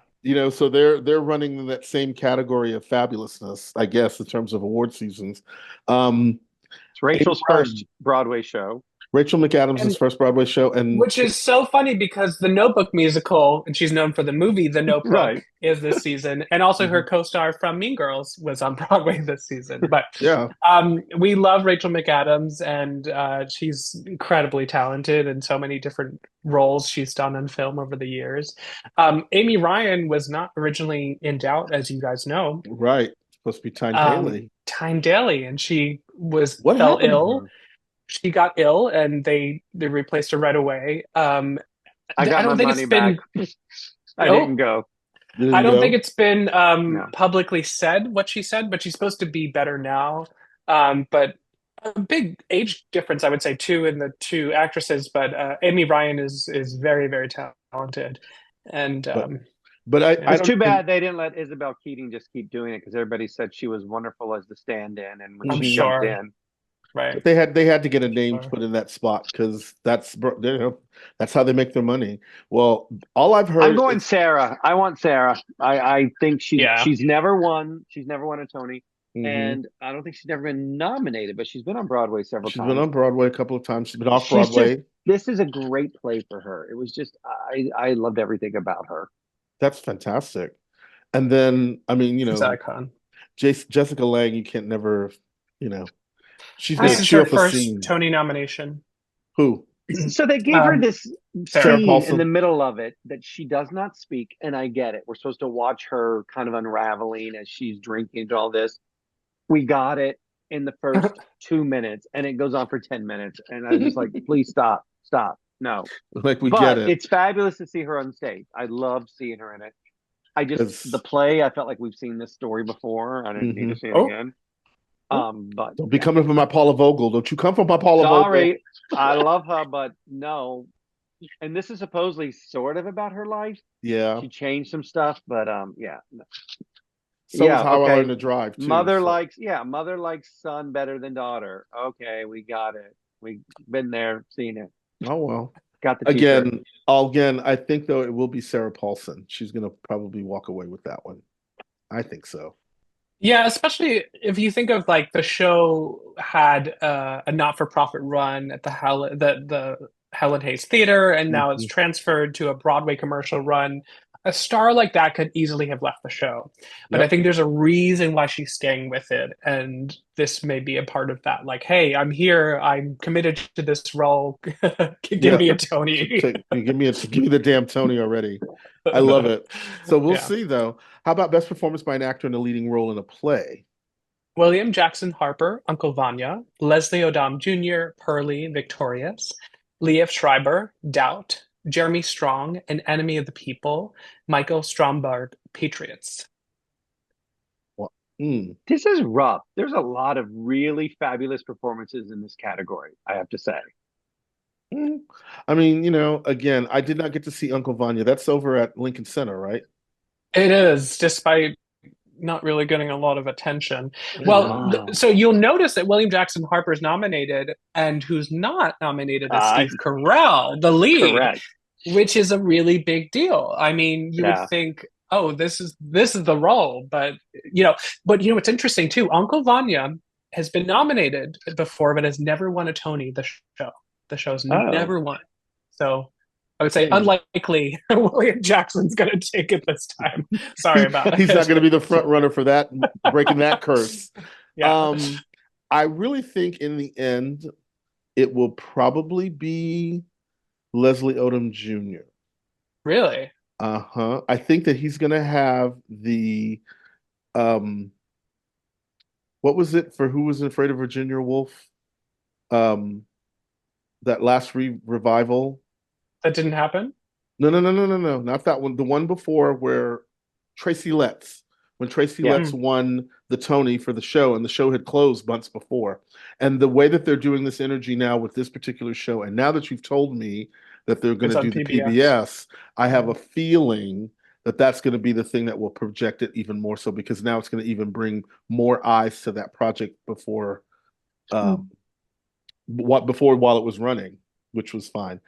Speaker 2: So they're running in that same category of fabulousness, I guess, in terms of award seasons.
Speaker 3: It's Rachel's first Broadway show.
Speaker 2: Rachel McAdams' first Broadway show, and
Speaker 4: which is so funny because the Notebook musical, and she's known for the movie The Notebook,
Speaker 3: Right.
Speaker 4: is this season, and also her co-star from Mean Girls was on Broadway this season. But
Speaker 2: yeah,
Speaker 4: we love Rachel McAdams, and she's incredibly talented in so many different roles she's done in film over the years. Amy Ryan was not originally in Doubt, as you guys know.
Speaker 2: right. Supposed to be Tyne Daly.
Speaker 4: Tyne Daly, and she
Speaker 2: What
Speaker 4: fell
Speaker 2: happened to
Speaker 4: ill.
Speaker 2: her?
Speaker 4: She got ill, and they replaced her right away.
Speaker 3: I got my money back. I didn't go.
Speaker 4: I don't think it's been publicly said what she said, but she's supposed to be better now. But a big age difference, I would say, too, in the two actresses. But Amy Ryan is very, very talented, and
Speaker 2: but
Speaker 3: it's too bad they didn't let Isabel Keating just keep doing it, because everybody said she was wonderful as the stand-in, and when she jumped in.
Speaker 4: Right.
Speaker 2: But they had to get a name put in that spot, because that's how they make their money. Well, all I've heard.
Speaker 3: I'm going Sarah. I want Sarah. I think she's never won. She's never won a Tony. and I don't think she's never been nominated, but she's been on Broadway several
Speaker 2: She's been
Speaker 3: times.
Speaker 2: on Broadway a couple of times. She's been off Broadway.
Speaker 3: This is a great play for her. It was just I loved everything about her.
Speaker 2: That's fantastic. And then, I mean,
Speaker 4: She's an icon.
Speaker 2: Jessica Lange, you can't never, she's going
Speaker 4: This
Speaker 2: to
Speaker 4: is
Speaker 2: cheer
Speaker 4: her
Speaker 2: up a
Speaker 4: first
Speaker 2: scene.
Speaker 4: Tony nomination.
Speaker 2: Who?
Speaker 3: So they gave her this
Speaker 2: Sarah
Speaker 3: scene
Speaker 2: Paulson.
Speaker 3: in the middle of it that she does not speak, and I get it. We're supposed to watch her kind of unraveling as she's drinking and all this. We got it in the first 2 minutes, and it goes on for 10 minutes, and I was just like, please stop, no.
Speaker 2: Like, we get it.
Speaker 3: It's fabulous to see her on stage. I love seeing her in it. The play, I felt like we've seen this story before. I didn't need to see it again. But
Speaker 2: don't be coming from my Paula Vogel. Don't you come from my Paula Vogel.
Speaker 3: Sorry, I love her, but no. And this is supposedly sort of about her life.
Speaker 2: Yeah.
Speaker 3: She changed some stuff, but yeah. No.
Speaker 2: So is How I Learned to Drive, too.
Speaker 3: Mother likes son better than daughter. Okay, we got it. We've been there, seen it.
Speaker 2: Oh, well.
Speaker 3: Got the
Speaker 2: Again, I think, though, it will be Sarah Paulson. She's going to probably walk away with that one. I think so.
Speaker 4: Yeah, especially if you think of like the show had a not-for-profit run at the Helen Hayes Theater, and now it's transferred to a Broadway commercial run. A star like that could easily have left the show, but I think there's a reason why she's staying with it, and this may be a part of that. Like, hey, I'm here, I'm committed to this role. Give me a Tony.
Speaker 2: give me the damn Tony already. I love it. So we'll see, though. How about best performance by an actor in a leading role in a play?
Speaker 4: William Jackson Harper, Uncle Vanya. Leslie Odom Jr., Pearlie, Victorious. Liev Schreiber, Doubt. Jeremy Strong, An Enemy of the People. Michael Stromberg, Patriots.
Speaker 3: This is rough. There's a lot of really fabulous performances in this category, I have to say.
Speaker 2: I mean, again, I did not get to see Uncle Vanya. That's over at Lincoln Center, right?
Speaker 4: It is, despite not really getting a lot of attention. Well, so you'll notice that William Jackson Harper is nominated, and who's not nominated is Steve Carell, the lead, which is a really big deal. I mean, you would think, oh, this is the role, but what's interesting too, Uncle Vanya has been nominated before, but has never won a Tony. The show's never won. So I would say unlikely William Jackson's going to take it this time. Sorry about that.
Speaker 2: He's not going to be the front runner for that, breaking that curse.
Speaker 4: Yeah.
Speaker 2: I really think in the end, it will probably be Leslie Odom Jr.
Speaker 4: Really?
Speaker 2: I think that he's going to have the, what was it for Who Was Afraid of Virginia Woolf? That last revival.
Speaker 4: That didn't happen?
Speaker 2: No, not that one. The one before where Tracy Letts, when Tracy Letts won the Tony for the show, and the show had closed months before. And the way that they're doing this energy now with this particular show, and now that you've told me that they're going to do the PBS, I have a feeling that that's going to be the thing that will project it even more so, because now it's going to even bring more eyes to that project before while it was running, which was fine.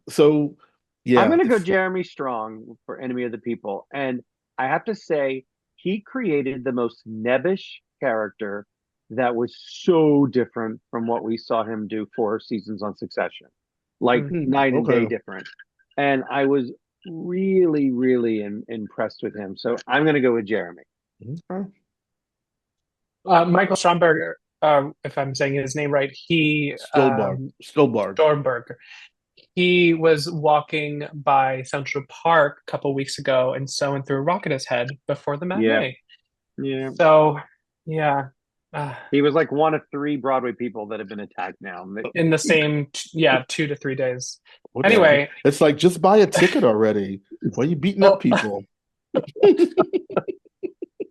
Speaker 2: So yeah.
Speaker 3: I'm going to go Jeremy Strong for Enemy of the People. And I have to say, he created the most nebbish character that was so different from what we saw him do 4 seasons on Succession. Like night and day different. And I was really, really impressed with him. So I'm going to go with Jeremy.
Speaker 4: Michael Stromberg, if I'm saying his name right, Stolberg. He was walking by Central Park a couple weeks ago, and someone threw a rock at his head before the matinee.
Speaker 3: Yeah.
Speaker 4: So, yeah.
Speaker 3: He was like one of 3 Broadway people that have been attacked now.
Speaker 4: In the same, 2 to 3 days. Anyway.
Speaker 2: It's like, just buy a ticket already. Why are you beating up people?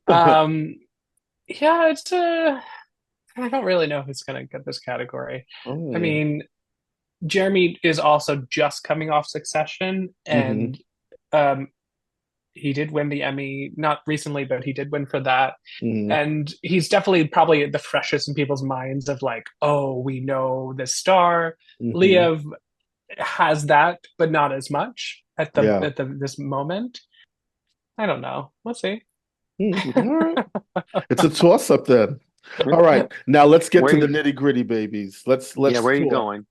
Speaker 4: Yeah, it's I don't really know who's going to get this category. I mean, Jeremy is also just coming off Succession, and he did win the Emmy, not recently, but he did win for that. And he's definitely probably the freshest in people's minds of like, oh, we know this star. Liev has that, but not as much at this moment. I don't know. We'll see.
Speaker 2: All right. It's a toss up then. All right. Now let's get to the nitty gritty, babies. Let's
Speaker 3: Yeah, where are you
Speaker 2: talk.
Speaker 3: going?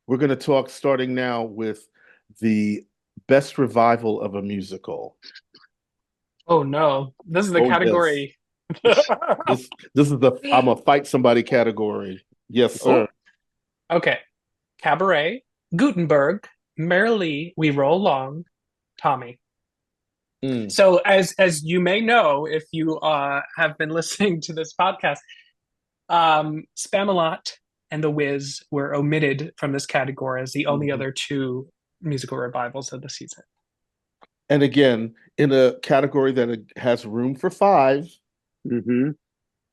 Speaker 2: We're going to talk starting now with the best revival of a musical.
Speaker 4: Oh no, this is the
Speaker 2: Oh,
Speaker 4: category.
Speaker 2: This is the I'm a fight somebody category. Yes, sir.
Speaker 4: Okay. Cabaret, Gutenberg, Merrily We Roll Along, Tommy. So as you may know, if you have been listening to this podcast, Spamalot and The Wiz were omitted from this category as the only other two musical revivals of the season.
Speaker 2: And again, in a category that has room for 5.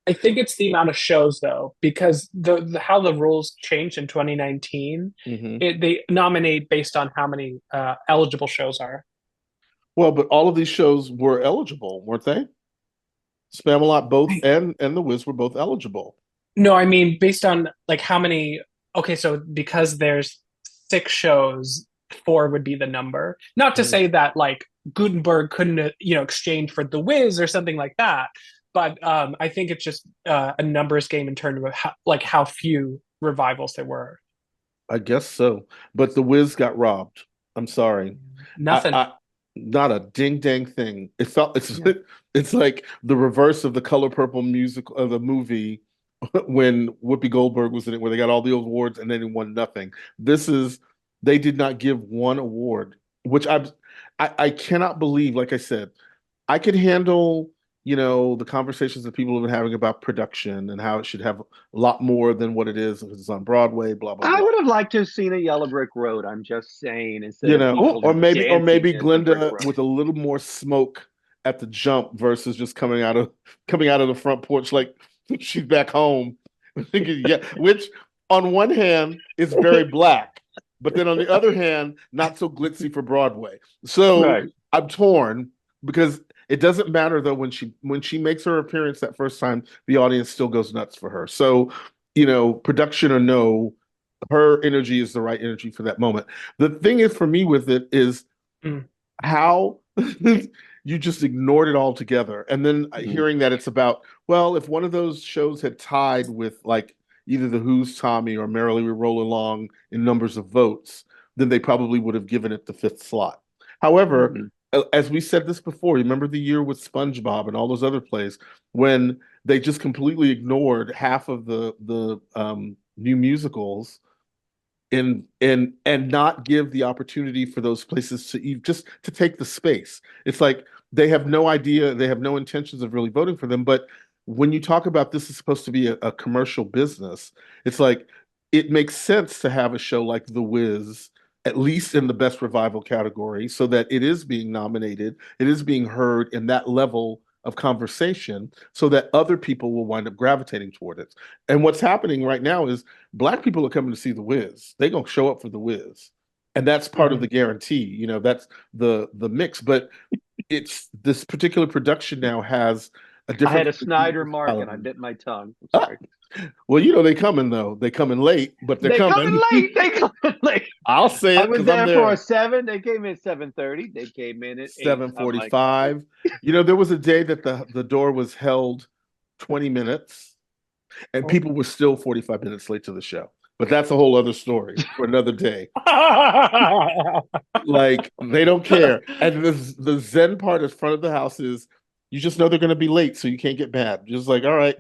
Speaker 4: I think it's the amount of shows though, because the how the rules changed in 2019, they nominate based on how many eligible shows are.
Speaker 2: Well, but all of these shows were eligible, weren't they? Spamalot both and The Wiz were both eligible.
Speaker 4: No, I mean based on like how many. Okay, so because there's 6 shows, 4 would be the number. Not to say that like Gutenberg couldn't exchange for The Wiz or something like that, but I think it's just a numbers game in terms of how few revivals there were.
Speaker 2: I guess so, but The Wiz got robbed. I'm sorry.
Speaker 4: Nothing.
Speaker 2: Not a ding dang thing. It's like the reverse of the Color Purple musical of the movie when Whoopi Goldberg was in it, where they got all the awards and then they won nothing. They did not give one award, which I cannot believe. Like I said, I could handle the conversations that people have been having about production and how it should have a lot more than what it is because it's on Broadway, blah blah blah.
Speaker 3: I would have liked to have seen a Yellow Brick Road. I'm just saying,
Speaker 2: instead or maybe Glinda with a little more smoke at the jump versus just coming out of the front porch like she's back home. Which on one hand is very Black, but then on the other hand, not so glitzy for Broadway. So I'm torn because it doesn't matter though when she makes her appearance that first time, the audience still goes nuts for her. So, production or no, her energy is the right energy for that moment. The thing is for me with it is how you just ignored it altogether. And then hearing that it's about, well, if one of those shows had tied with like either The Who's Tommy or Merrily We Roll Along in numbers of votes, then they probably would have given it the 5th slot. However, as we said this before, remember the year with SpongeBob and all those other plays when they just completely ignored half of the new musicals and not give the opportunity for those places to take the space. It's like they have no idea, they have no intentions of really voting for them. But when you talk about this is supposed to be a commercial business, it's like it makes sense to have a show like The Wiz at least in the best revival category, so that it is being nominated, it is being heard in that level of conversation, so that other people will wind up gravitating toward it. And what's happening right now is Black people are coming to see The Wiz. They're going to show up for The Wiz. And that's part of the guarantee, that's the mix. But it's this particular production now has a different.
Speaker 3: I had a Snyder mark and I bit my tongue. I'm sorry.
Speaker 2: Well, they coming though. They coming late, but they're coming
Speaker 3: late. They coming late.
Speaker 2: I'll say it.
Speaker 3: I was there for a 7. They came in at 7:30. They came in at
Speaker 2: 7:45. There was a day that the door was held 20 minutes, and people were still 45 minutes late to the show. But that's a whole other story for another day. Like they don't care. And the Zen part in front of the house is you just know they're going to be late, so you can't get mad. Just like, all right.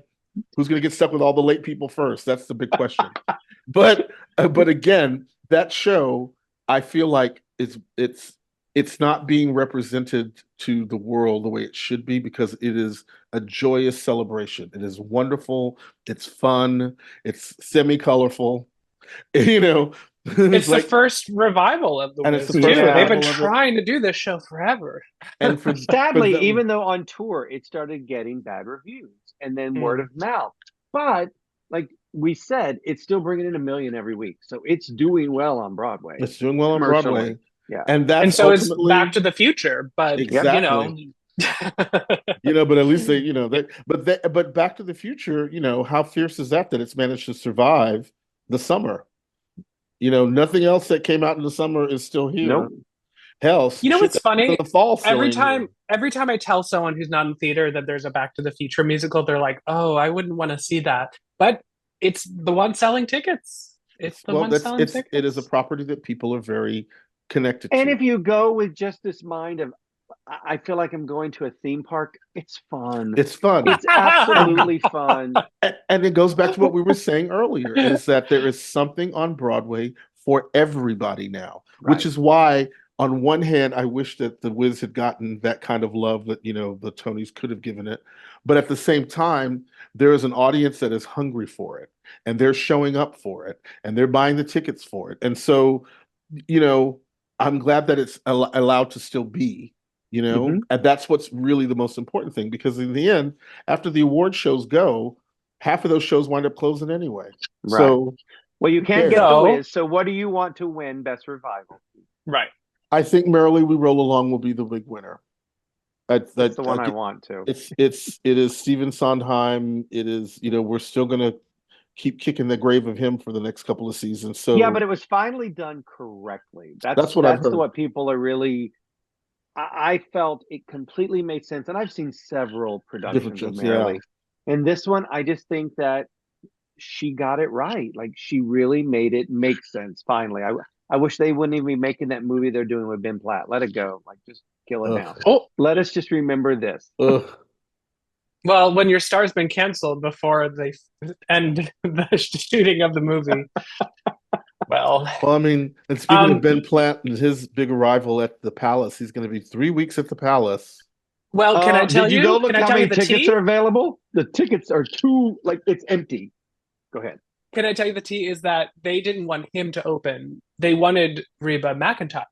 Speaker 2: Who's going to get stuck with all the late people first? That's the big question. But again, that show, I feel like it's not being represented to the world the way it should be, because it is a joyous celebration. It is wonderful. It's fun. It's semi-colorful.
Speaker 4: It's the first revival of The Wiz. They've been trying to do this show forever.
Speaker 2: And
Speaker 3: sadly, even though on tour it started getting bad reviews and then word of mouth, but like we said, it's still bringing in $1 million every week, so it's doing well on Broadway.
Speaker 2: It's doing well on Broadway,
Speaker 3: yeah.
Speaker 2: And
Speaker 4: so it's Back to the Future, but
Speaker 2: exactly. But at least but Back to the Future, how fierce is that it's managed to survive the summer? Nothing else that came out in the summer is still here.
Speaker 3: Nope.
Speaker 2: Hell,
Speaker 4: You know
Speaker 2: shit
Speaker 4: what's funny?
Speaker 2: in the fall still
Speaker 4: Every
Speaker 2: ain't here.
Speaker 4: time I tell someone who's not in theater that there's a Back to the Future musical, they're like, "Oh, I wouldn't want to see that." But it's the one selling tickets. It's the one selling tickets.
Speaker 2: It is a property that people are very connected
Speaker 3: And
Speaker 2: to.
Speaker 3: if you go with just this mind of, I feel like I'm going to a theme park, it's fun.
Speaker 2: It's fun.
Speaker 3: It's absolutely fun.
Speaker 2: And it goes back to what we were saying earlier, is that there is something on Broadway for everybody now,
Speaker 3: Right.
Speaker 2: which is why, on one hand, I wish that The Wiz had gotten that kind of love that, the Tonys could have given it. But at the same time, there is an audience that is hungry for it, and they're showing up for it, and they're buying the tickets for it. And so, I'm glad that it's allowed to still be.
Speaker 3: Mhm.
Speaker 2: And that's what's really the most important thing, because in the end, after the award shows go, half of those shows wind up closing anyway.
Speaker 3: Right.
Speaker 2: So,
Speaker 3: well, you can't
Speaker 2: cares?
Speaker 3: get The
Speaker 4: No.
Speaker 3: Wiz. So what do you want to win Best Revival?
Speaker 4: Right.
Speaker 2: I think Merrily We Roll Along will be the big winner.
Speaker 3: That's the one I want to.
Speaker 2: It is Stephen Sondheim. It is, we're still gonna keep kicking the grave of him for the next couple of seasons. So
Speaker 3: Yeah, but it was finally done correctly.
Speaker 2: That's what I've heard.
Speaker 3: What people are really. I felt it completely made sense, and I've seen several productions of Merrily, and this one, I just think that she got it right. Like, she really made it make sense. Finally, I wish they wouldn't even be making that movie they're doing with Ben Platt. Let it go. Like, just kill it now.
Speaker 4: Oh,
Speaker 3: Let us just remember this.
Speaker 4: well, when your star's been canceled before they end the shooting of the movie. Well,
Speaker 2: I mean, and speaking of Ben Platt and his big arrival at the Palace, he's going to be 3 weeks at the Palace.
Speaker 4: Well, can I tell
Speaker 3: did
Speaker 4: you?
Speaker 3: you go look
Speaker 4: Can I
Speaker 3: how
Speaker 4: tell
Speaker 3: many
Speaker 4: you the
Speaker 3: tickets
Speaker 4: tea?
Speaker 3: are available? The tickets are it's empty. Go ahead.
Speaker 4: Can I tell you the tea is that they didn't want him to open. They wanted Reba McEntire.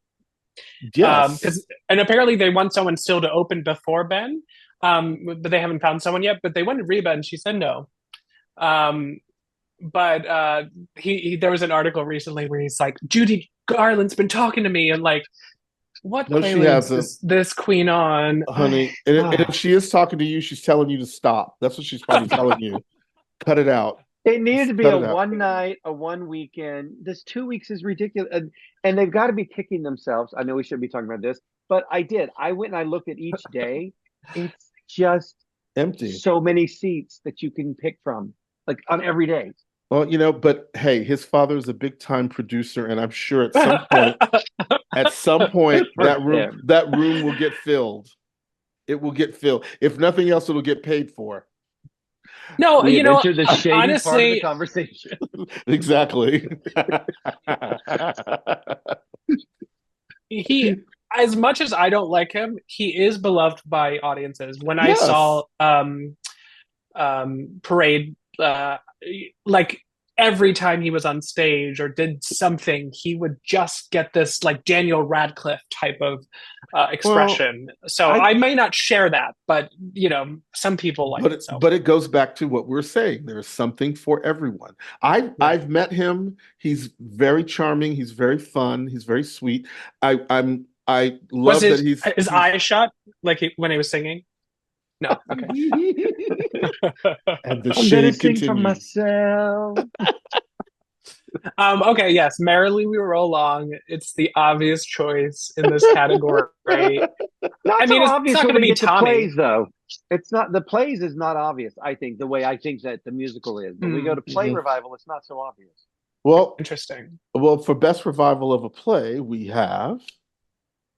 Speaker 2: Yes.
Speaker 4: And apparently they want someone still to open before Ben, but they haven't found someone yet. But they wanted Reba, and she said no. But there was an article recently where he's like, Judy Garland's been talking to me, and like, what playlist is this queen on?
Speaker 2: Honey, and if she is talking to you, she's telling you to stop. That's what she's probably telling you. Cut it out.
Speaker 3: It needed to be a one night, a one weekend. This 2 weeks is ridiculous. And they've got to be kicking themselves. I know we shouldn't be talking about this, but I did. I went and I looked at each day. It's just
Speaker 2: empty.
Speaker 3: So many seats that you can pick from, like, on every day.
Speaker 2: Well, but hey, his father is a big time producer, and I'm sure at some point, that room will get filled. It will get filled. If nothing else, it'll get paid for.
Speaker 4: No,
Speaker 3: entered the shady
Speaker 4: honestly,
Speaker 3: part of the conversation.
Speaker 2: Exactly.
Speaker 4: He, as much as I don't like him, he is beloved by audiences. When I saw Parade, like, every time he was on stage or did something, he would just get this like Daniel Radcliffe type of expression. So I may not share that, but some people like it.
Speaker 2: But it goes back to what we're saying. There's something for everyone. I've met him. He's very charming. He's very fun. He's very sweet. I love that
Speaker 4: his eye shut like when he was singing. No, okay.
Speaker 2: And the
Speaker 3: I'm
Speaker 2: shade
Speaker 3: sing
Speaker 2: continues.
Speaker 3: for myself.
Speaker 4: Okay, yes, Merrily We Roll Along. It's the obvious choice in this category.
Speaker 3: It's not going to be Tommy. Plays, though. It's not. The plays is not obvious. I think the way I think that the musical is, but we go to play revival. It's not so obvious.
Speaker 2: Well,
Speaker 4: interesting.
Speaker 2: Well, for best revival of a play, we have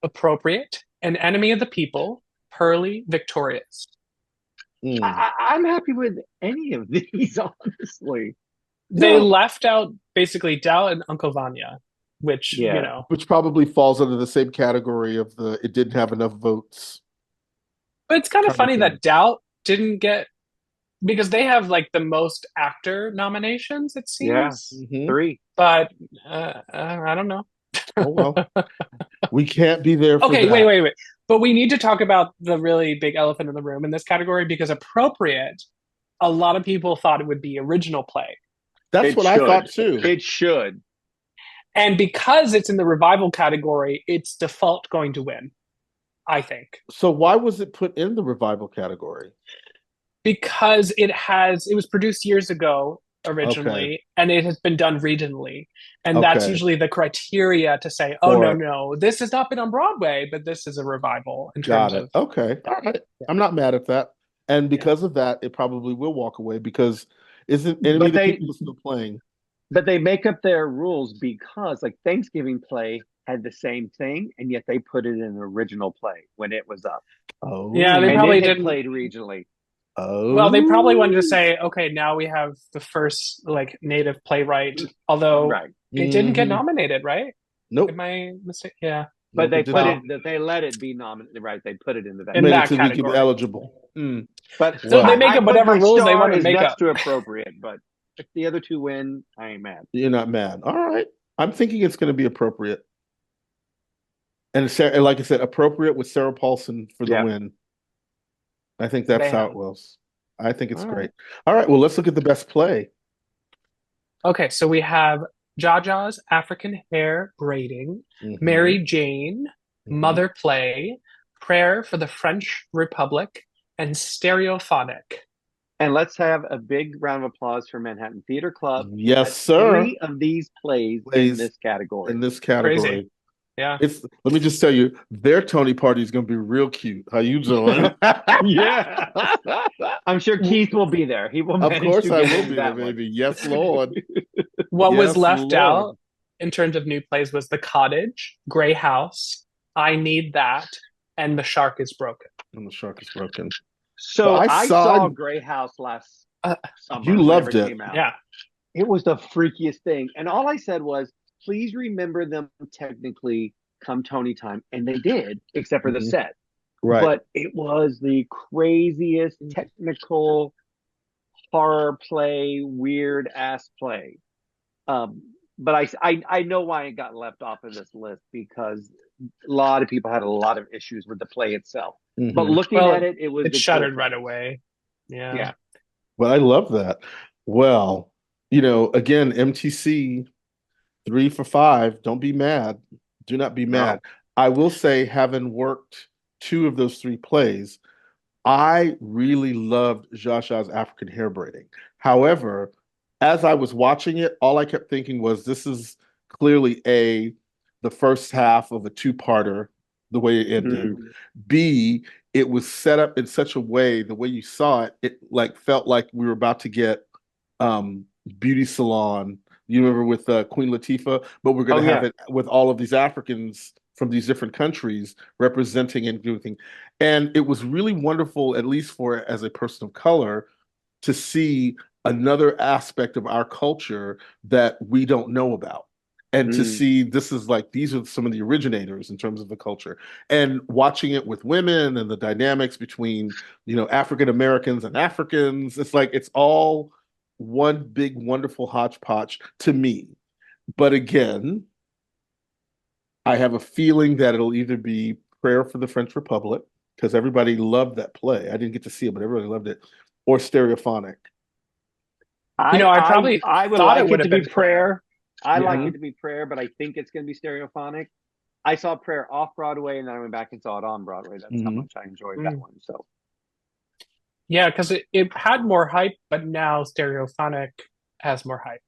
Speaker 4: Appropriate, An Enemy of the People, Pearly Victorious.
Speaker 3: I'm happy with any of these, honestly.
Speaker 4: They left out basically Dal and Uncle Vanya, which
Speaker 2: which probably falls under the same category of it didn't have enough votes.
Speaker 4: But it's kind of funny that Dal didn't get, because they have like the most actor nominations, it seems.
Speaker 3: Yeah, 3.
Speaker 4: But I don't know.
Speaker 2: Oh well, we can't be there. For
Speaker 4: okay,
Speaker 2: that.
Speaker 4: wait. But we need to talk about the really big elephant in the room in this category, because Appropriate, a lot of people thought it would be original play.
Speaker 2: That's what I thought too.
Speaker 3: It should.
Speaker 4: And because it's in the revival category, it's default going to win, I think.
Speaker 2: So why was it put in the revival category?
Speaker 4: Because it was produced years ago, originally, and it has been done regionally. And that's
Speaker 2: Okay.
Speaker 4: usually the criteria to say, oh,
Speaker 2: For
Speaker 4: no,
Speaker 2: it.
Speaker 4: no, this has not been on Broadway, but this is a revival in
Speaker 2: Got
Speaker 4: terms
Speaker 2: it.
Speaker 4: of.
Speaker 2: Okay. All right.
Speaker 4: Yeah.
Speaker 2: I'm not mad at that. And
Speaker 4: Yeah.
Speaker 2: because of that, it probably will walk away because isn't Enemy
Speaker 3: But
Speaker 2: of the
Speaker 3: they
Speaker 2: People still playing?
Speaker 3: make up their rules because like Thanksgiving play had the same thing, and yet they put it in an original play when it was up,
Speaker 4: Yeah, they
Speaker 2: Oh.
Speaker 3: and
Speaker 4: probably
Speaker 3: it had
Speaker 4: didn't.
Speaker 3: played regionally.
Speaker 4: Well, they probably wanted to
Speaker 2: Oh.
Speaker 4: say, okay, now we have the first like native playwright, although
Speaker 3: Right.
Speaker 4: it didn't get
Speaker 2: Mhm.
Speaker 4: nominated, right?
Speaker 2: Nope.
Speaker 4: Am I mistaken? Yeah,
Speaker 3: But
Speaker 2: Nope,
Speaker 3: they
Speaker 2: it did
Speaker 3: put
Speaker 2: not.
Speaker 3: it that they let it be nominated. Right. They put it into that
Speaker 4: in
Speaker 2: Made it
Speaker 4: that
Speaker 2: to be
Speaker 3: category.
Speaker 4: category.
Speaker 2: eligible.
Speaker 3: But
Speaker 4: So they
Speaker 2: Well,
Speaker 4: make
Speaker 3: I
Speaker 4: up
Speaker 3: put
Speaker 4: whatever
Speaker 3: my
Speaker 4: rules they want
Speaker 3: star
Speaker 4: to
Speaker 3: as
Speaker 4: make
Speaker 3: next
Speaker 4: up.
Speaker 3: to appropriate. But if the other two win, I ain't mad.
Speaker 2: you're not mad. All right. I'm thinking it's going to be appropriate. And like I said, appropriate with Sarah Paulson for the
Speaker 3: Yeah.
Speaker 2: win. I think that's how
Speaker 3: Bam.
Speaker 2: it was. I think it's
Speaker 3: All
Speaker 2: great.
Speaker 3: right.
Speaker 2: All right. Well, let's look at the best play.
Speaker 4: Okay, so we have Jaja's African Hair Braiding,
Speaker 2: Mhm.
Speaker 4: Mary Jane,
Speaker 2: Mhm.
Speaker 4: Mother Play, Prayer for the French Republic, and Stereophonic.
Speaker 3: And let's have a big round of applause for Manhattan Theater Club.
Speaker 2: Yes,
Speaker 3: Had
Speaker 2: sir.
Speaker 3: 3 of these plays in
Speaker 2: Plays
Speaker 3: this category.
Speaker 2: in this category.
Speaker 4: Crazy. Yeah.
Speaker 2: Let me just tell you, their Tony party is going to be real cute. How you doing?
Speaker 3: Yeah. I'm sure Keith will be there. He will
Speaker 2: Of
Speaker 3: manage
Speaker 2: course
Speaker 3: to
Speaker 2: I
Speaker 3: get
Speaker 2: will
Speaker 3: into
Speaker 2: be there,
Speaker 3: that one.
Speaker 2: baby. Yes, Lord.
Speaker 4: What was
Speaker 2: Yes,
Speaker 4: left
Speaker 2: Lord.
Speaker 4: out in terms of new plays was The Cottage, Grey House, I Need That, and The Shark is Broken.
Speaker 2: And the shark is broken.
Speaker 3: So
Speaker 2: But
Speaker 3: I saw Grey House last summer.
Speaker 2: You
Speaker 3: whenever
Speaker 2: loved it.
Speaker 3: came out.
Speaker 4: Yeah.
Speaker 3: It was the freakiest thing. And all I said was, please remember them technically come Tony time. And they did, except for the
Speaker 2: Mhm.
Speaker 3: set.
Speaker 2: Right.
Speaker 3: But it was the craziest technical horror play, weird ass play. But I know why it got left off of this list because a lot of people had a lot of issues with the play itself.
Speaker 2: Mhm.
Speaker 3: But looking
Speaker 4: Well,
Speaker 3: at it, it was
Speaker 4: it
Speaker 3: the
Speaker 4: shuttered
Speaker 3: cool
Speaker 4: right
Speaker 3: thing.
Speaker 4: away. Yeah.
Speaker 3: Yeah.
Speaker 2: But I love that. Well, again, MTC 3 for 5. Don't be mad. Do not be mad.
Speaker 3: No.
Speaker 2: I will say, having worked 2 of those 3 plays, I really loved Jaja's African hair braiding. However, as I was watching it, all I kept thinking was this is clearly the first half of a 2-parter, the way it ended.
Speaker 3: Mhm.
Speaker 2: B, it was set up in such a way, the way you saw it, it like felt like we were about to get beauty salon. You remember with Queen Latifah, but we're going
Speaker 3: Oh,
Speaker 2: to have
Speaker 3: yeah.
Speaker 2: it with all of these Africans from these different countries representing and doing things. And it was really wonderful, at least for as a person of color, to see another aspect of our culture that we don't know about. And to see this is like these are some of the originators in terms of the culture. And watching it with women and the dynamics between, African Americans and Africans, it's like it's all one big wonderful hodgepodge to me. But again, I have a feeling that it'll either be Prayer for the French Republic, because everybody loved that play. I didn't get to see it, but everybody loved it, or Stereophonic.
Speaker 4: I probably
Speaker 3: I would
Speaker 4: thought
Speaker 3: like
Speaker 4: it would
Speaker 3: it to
Speaker 4: have
Speaker 3: be
Speaker 4: been
Speaker 3: Prayer. I like
Speaker 2: Yeah.
Speaker 3: it to be Prayer, but I think it's going to be Stereophonic. I saw Prayer off Broadway, and then I went back and saw it on Broadway. That's how
Speaker 2: Mhm.
Speaker 3: much I enjoyed that one. So
Speaker 4: Yeah, because it had more hype, but now Stereophonic has more hype.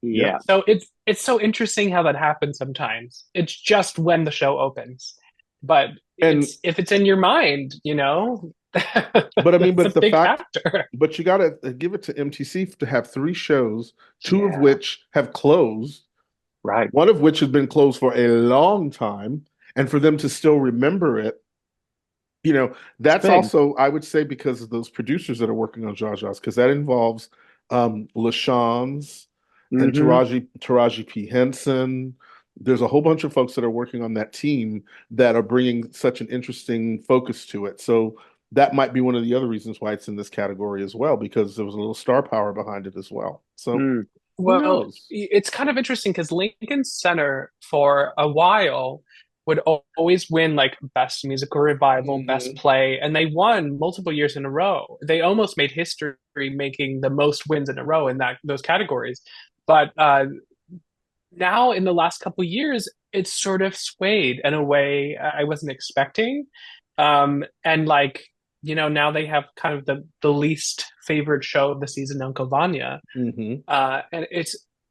Speaker 3: yeah.
Speaker 4: So it's so interesting how that happens sometimes. It's just when the show opens. But
Speaker 2: And
Speaker 4: if it's in your mind,
Speaker 2: but I mean,
Speaker 4: that's
Speaker 2: but
Speaker 4: a
Speaker 2: the
Speaker 4: big
Speaker 2: fact,
Speaker 4: factor.
Speaker 2: but you got to give it to MTC to have 3 shows, 2 of
Speaker 3: Yeah.
Speaker 2: which have closed,
Speaker 3: Right.
Speaker 2: one of which has been closed for a long time, and for them to still remember it, that's
Speaker 3: big.
Speaker 2: also, I would say, because of those producers that are working on Jaja's, because that involves LaShawns and
Speaker 3: Mhm.
Speaker 2: Taraji P. Henson. There's a whole bunch of folks that are working on that team that are bringing such an interesting focus to it. So that might be one of the other reasons why it's in this category as well, because there was a little star power behind it as well. So who
Speaker 4: Well,
Speaker 2: knows?
Speaker 4: it's kind of interesting because Lincoln Center for a while would always win like best musical revival, best
Speaker 2: Mhm.
Speaker 4: play, and they won multiple years in a row. They almost made history making the most wins in a row in those categories. But now in the last couple years, it's sort of swayed in a way I wasn't expecting. And like now they have kind of the least favored show of the season, Uncle Vanya. And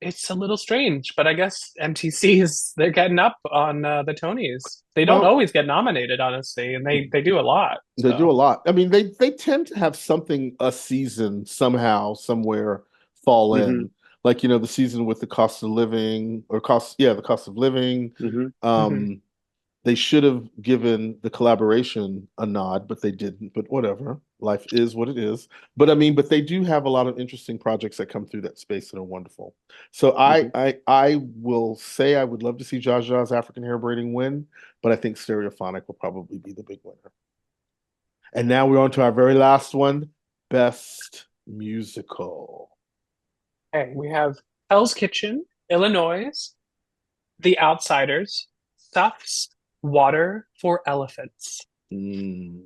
Speaker 4: it's a little strange, but I guess they're getting up on the Tonys. They don't always get nominated, honestly, and they do a lot.
Speaker 2: They do a lot. I mean, they tend to have a season somehow, somewhere fall in. Like, the season with the cost of living the cost of living. They should have given the collaboration a nod, but they didn't. But whatever. Life is what it is. But they do have a lot of interesting projects that come through that space that are wonderful. So I will say I would love to see Jaja's African Hair Braiding win, but I think Stereophonic will probably be the big winner. And now we're on to our very last one, Best Musical.
Speaker 4: Okay, we have Hell's Kitchen, Illinois, The Outsiders, Stuffs, Water for Elephants. And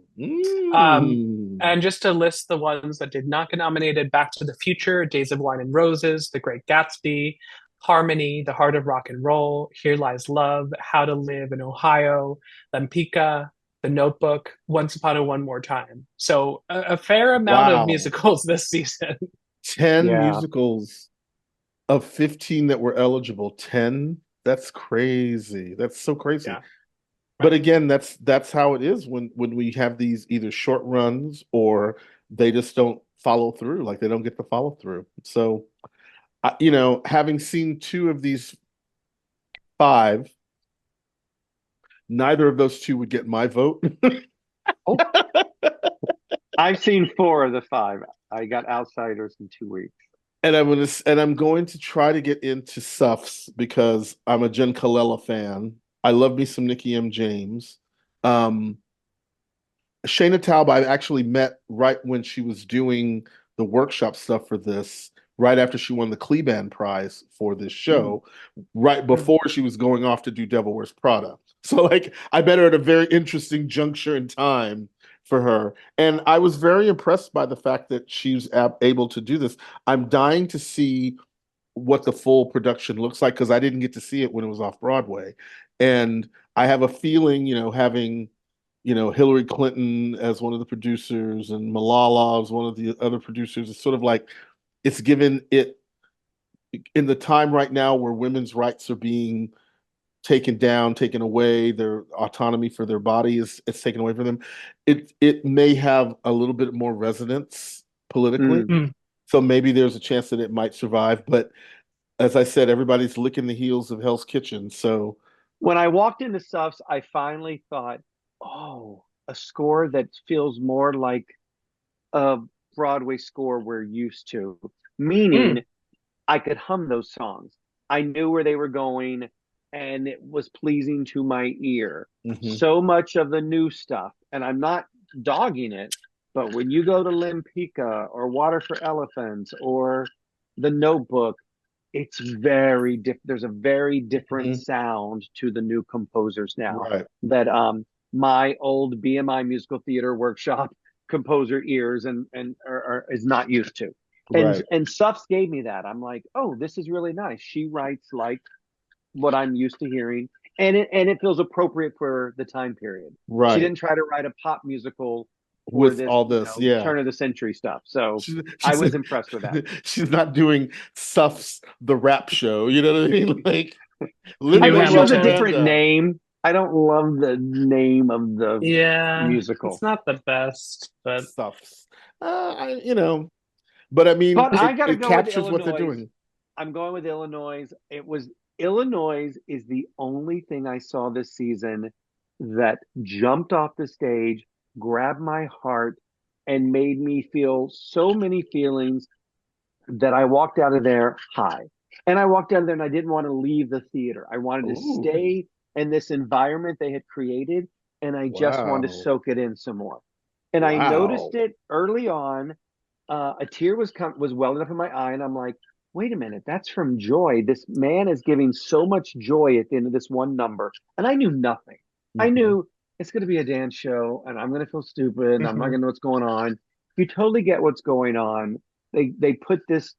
Speaker 4: just to list the ones that did not get nominated: Back to the Future, Days of Wine and Roses, The Great Gatsby, Harmony, The Heart of Rock and Roll, Here Lies Love, How to Live in Ohio, Lempicka, The Notebook, Once Upon a One More Time. So a fair amount of musicals this season.
Speaker 2: 10 musicals of 15 that were eligible. 10? That's crazy. That's so crazy. Yeah. But again, that's how it is when we have these either short runs or they just don't follow through, like they don't get the follow through. So, having seen 2 of these 5, neither of those 2 would get my vote.
Speaker 3: I've seen 4 of the 5. I got Outsiders in 2 weeks.
Speaker 2: And I'm going to try to get into Suffs because I'm a Jen Colella fan. I love me some Nikki M. James. Shayna Taub, I actually met right when she was doing the workshop stuff for this, right after she won the Cleban Prize for this show, right before she was going off to do Devil Wears Prada. So, I met her at a very interesting juncture in time for her. And I was very impressed by the fact that she's able to do this. I'm dying to see what the full production looks like because I didn't get to see it when it was off Broadway. And I have a feeling, having, Hillary Clinton as one of the producers and Malala as one of the other producers, it's sort of like it's given it in the time right now where women's rights are being taken down, taken away, their autonomy for their body it's taken away from them. It may have a little bit more resonance politically. So maybe there's a chance that it might survive. But as I said, everybody's licking the heels of Hell's Kitchen. So
Speaker 3: when I walked into Suffs, I finally thought, a score that feels more like a Broadway score we're used to. Meaning I could hum those songs. I knew where they were going and it was pleasing to my ear. So much of the new stuff, and I'm not dogging it, but when you go to Lempicka or Water for Elephants or The Notebook, it's very different. There's a very different sound to the new composers now that my old BMI musical theater workshop composer ears and is not used to. And Suffs gave me that. I'm like, this is really nice. She writes like what I'm used to hearing, and it feels appropriate for the time period. She didn't try to write a pop musical
Speaker 2: with all this
Speaker 3: turn of the century stuff. So I was impressed with that.
Speaker 2: She's not doing Suffs the rap show, you know what I mean? Like,
Speaker 3: I wish it was a different name. I don't love the name of the musical.
Speaker 4: It's not the best, but
Speaker 2: Suffs. But I mean, it captures what they're doing.
Speaker 3: I'm going with Illinois. Illinois is the only thing I saw this season that jumped off the stage, grabbed my heart, and made me feel so many feelings that I walked out of there high. And I walked out of there and I didn't want to leave the theater. I wanted to stay in this environment they had created, and I just wanted to soak it in some more. And I noticed it early on. A tear was welling up in my eye, and I'm like, wait a minute, that's from Joy. This man is giving so much joy at the end of this one number. And I knew nothing. I knew it's going to be a dance show, and I'm going to feel stupid, and I'm not going to know what's going on. You totally get what's going on. They put this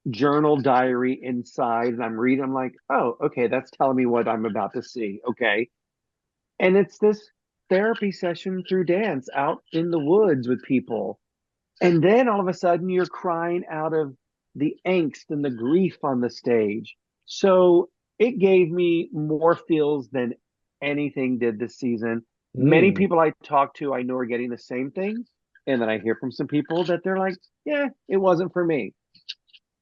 Speaker 3: journal diary inside, and I'm reading. I'm like, oh, okay, that's telling me what I'm about to see. Okay. And it's this therapy session through dance out in the woods with people. And then all of a sudden you're crying out of the angst and the grief on the stage. So it gave me more feels than anything did this season. Many people I talk to, I know are getting the same things. And then I hear from some people that they're like, yeah, it wasn't for me.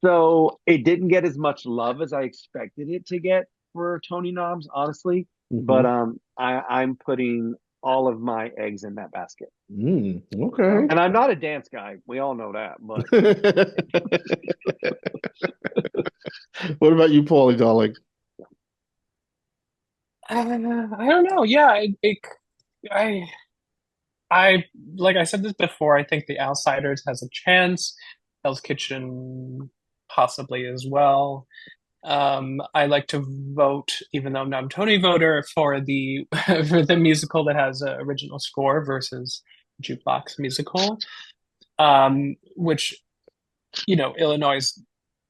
Speaker 3: So it didn't get as much love as I expected it to get for Tony Noms, honestly. But I'm putting all of my eggs in that basket.
Speaker 2: Okay.
Speaker 3: And I'm not a dance guy. We all know that. But
Speaker 2: what about you, Paulie, darling?
Speaker 4: I don't know. Yeah, I like I said this before. I think The Outsiders has a chance. Hell's Kitchen possibly as well. I like to vote, even though I'm not a Tony voter, for the for the musical that has an original score versus jukebox musical, which Illinois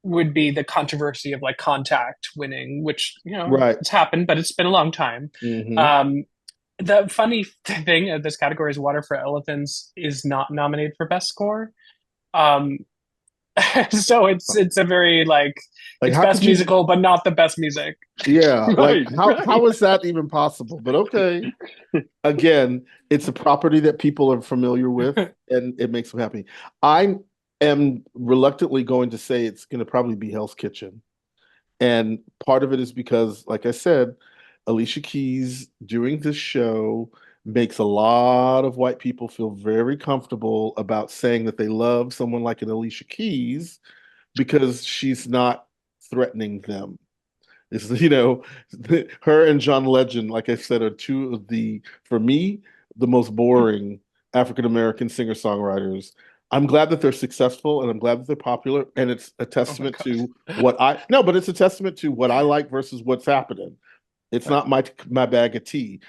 Speaker 4: would be the controversy of like Contact winning, which
Speaker 2: Right.
Speaker 4: it's happened, but it's been a long time. The funny thing of this category is Water for Elephants is not nominated for best score. So it's a very like it's best musical, but not the best music.
Speaker 2: Yeah, like how is that even possible? But okay, again, it's a property that people are familiar with, and it makes them happy. I am reluctantly going to say it's going to probably be Hell's Kitchen, and part of it is because, like I said, Alicia Keys during this show makes a lot of white people feel very comfortable about saying that they love someone like an Alicia Keys because she's not threatening them. It's, her and John Legend, like I said, are two of for me, the most boring African-American singer-songwriters. I'm glad that they're successful and I'm glad that they're popular. And it's a testament to but it's a testament to what I like versus what's happening. It's not my bag of tea.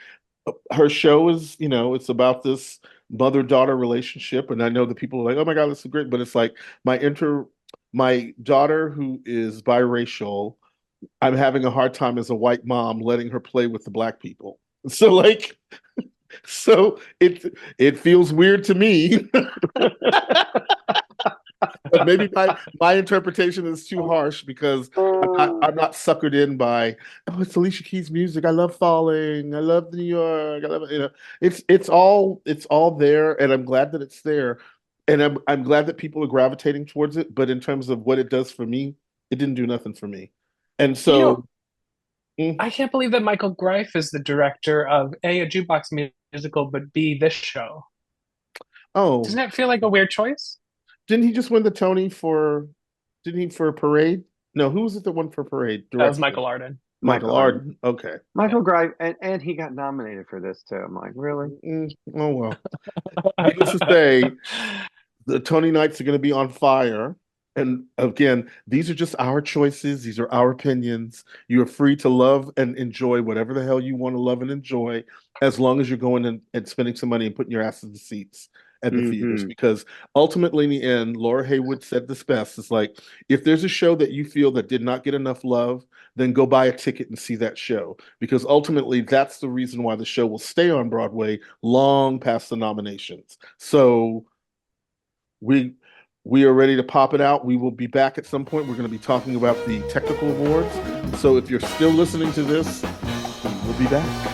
Speaker 2: Her show is, it's about this mother-daughter relationship. And I know that people are like, oh my God, this is great. But it's like my daughter who is biracial, I'm having a hard time as a white mom letting her play with the black people. So it feels weird to me. But maybe my interpretation is too harsh because I'm not suckered in by, oh, it's Alicia Keys music. I love Falling. I love New York. I love it's all there, and I'm glad that it's there, and I'm glad that people are gravitating towards it. But in terms of what it does for me, it didn't do nothing for me. And so
Speaker 4: I can't believe that Michael Greif is the director of a jukebox musical, but B, this show.
Speaker 2: Oh,
Speaker 4: doesn't that feel like a weird choice?
Speaker 2: Didn't he just win the Tony for Parade? No, who was it that won for Parade?
Speaker 4: That was Michael Arden.
Speaker 2: Michael Arden. Okay.
Speaker 3: Michael Greif, and he got nominated for this too. I'm like, really?
Speaker 2: Oh well. Needless to say, the Tony nights are going to be on fire. And again, these are just our choices. These are our opinions. You are free to love and enjoy whatever the hell you want to love and enjoy, as long as you're going and spending some money and putting your ass in the seats at the theaters. Because ultimately, in the end, Laura Haywood said this best. It's like, if there's a show that you feel that did not get enough love, then go buy a ticket and see that show. Because ultimately, that's the reason why the show will stay on Broadway long past the nominations. So we are ready to pop it out. We will be back at some point. We're going to be talking about the technical awards. So if you're still listening to this, we'll be back.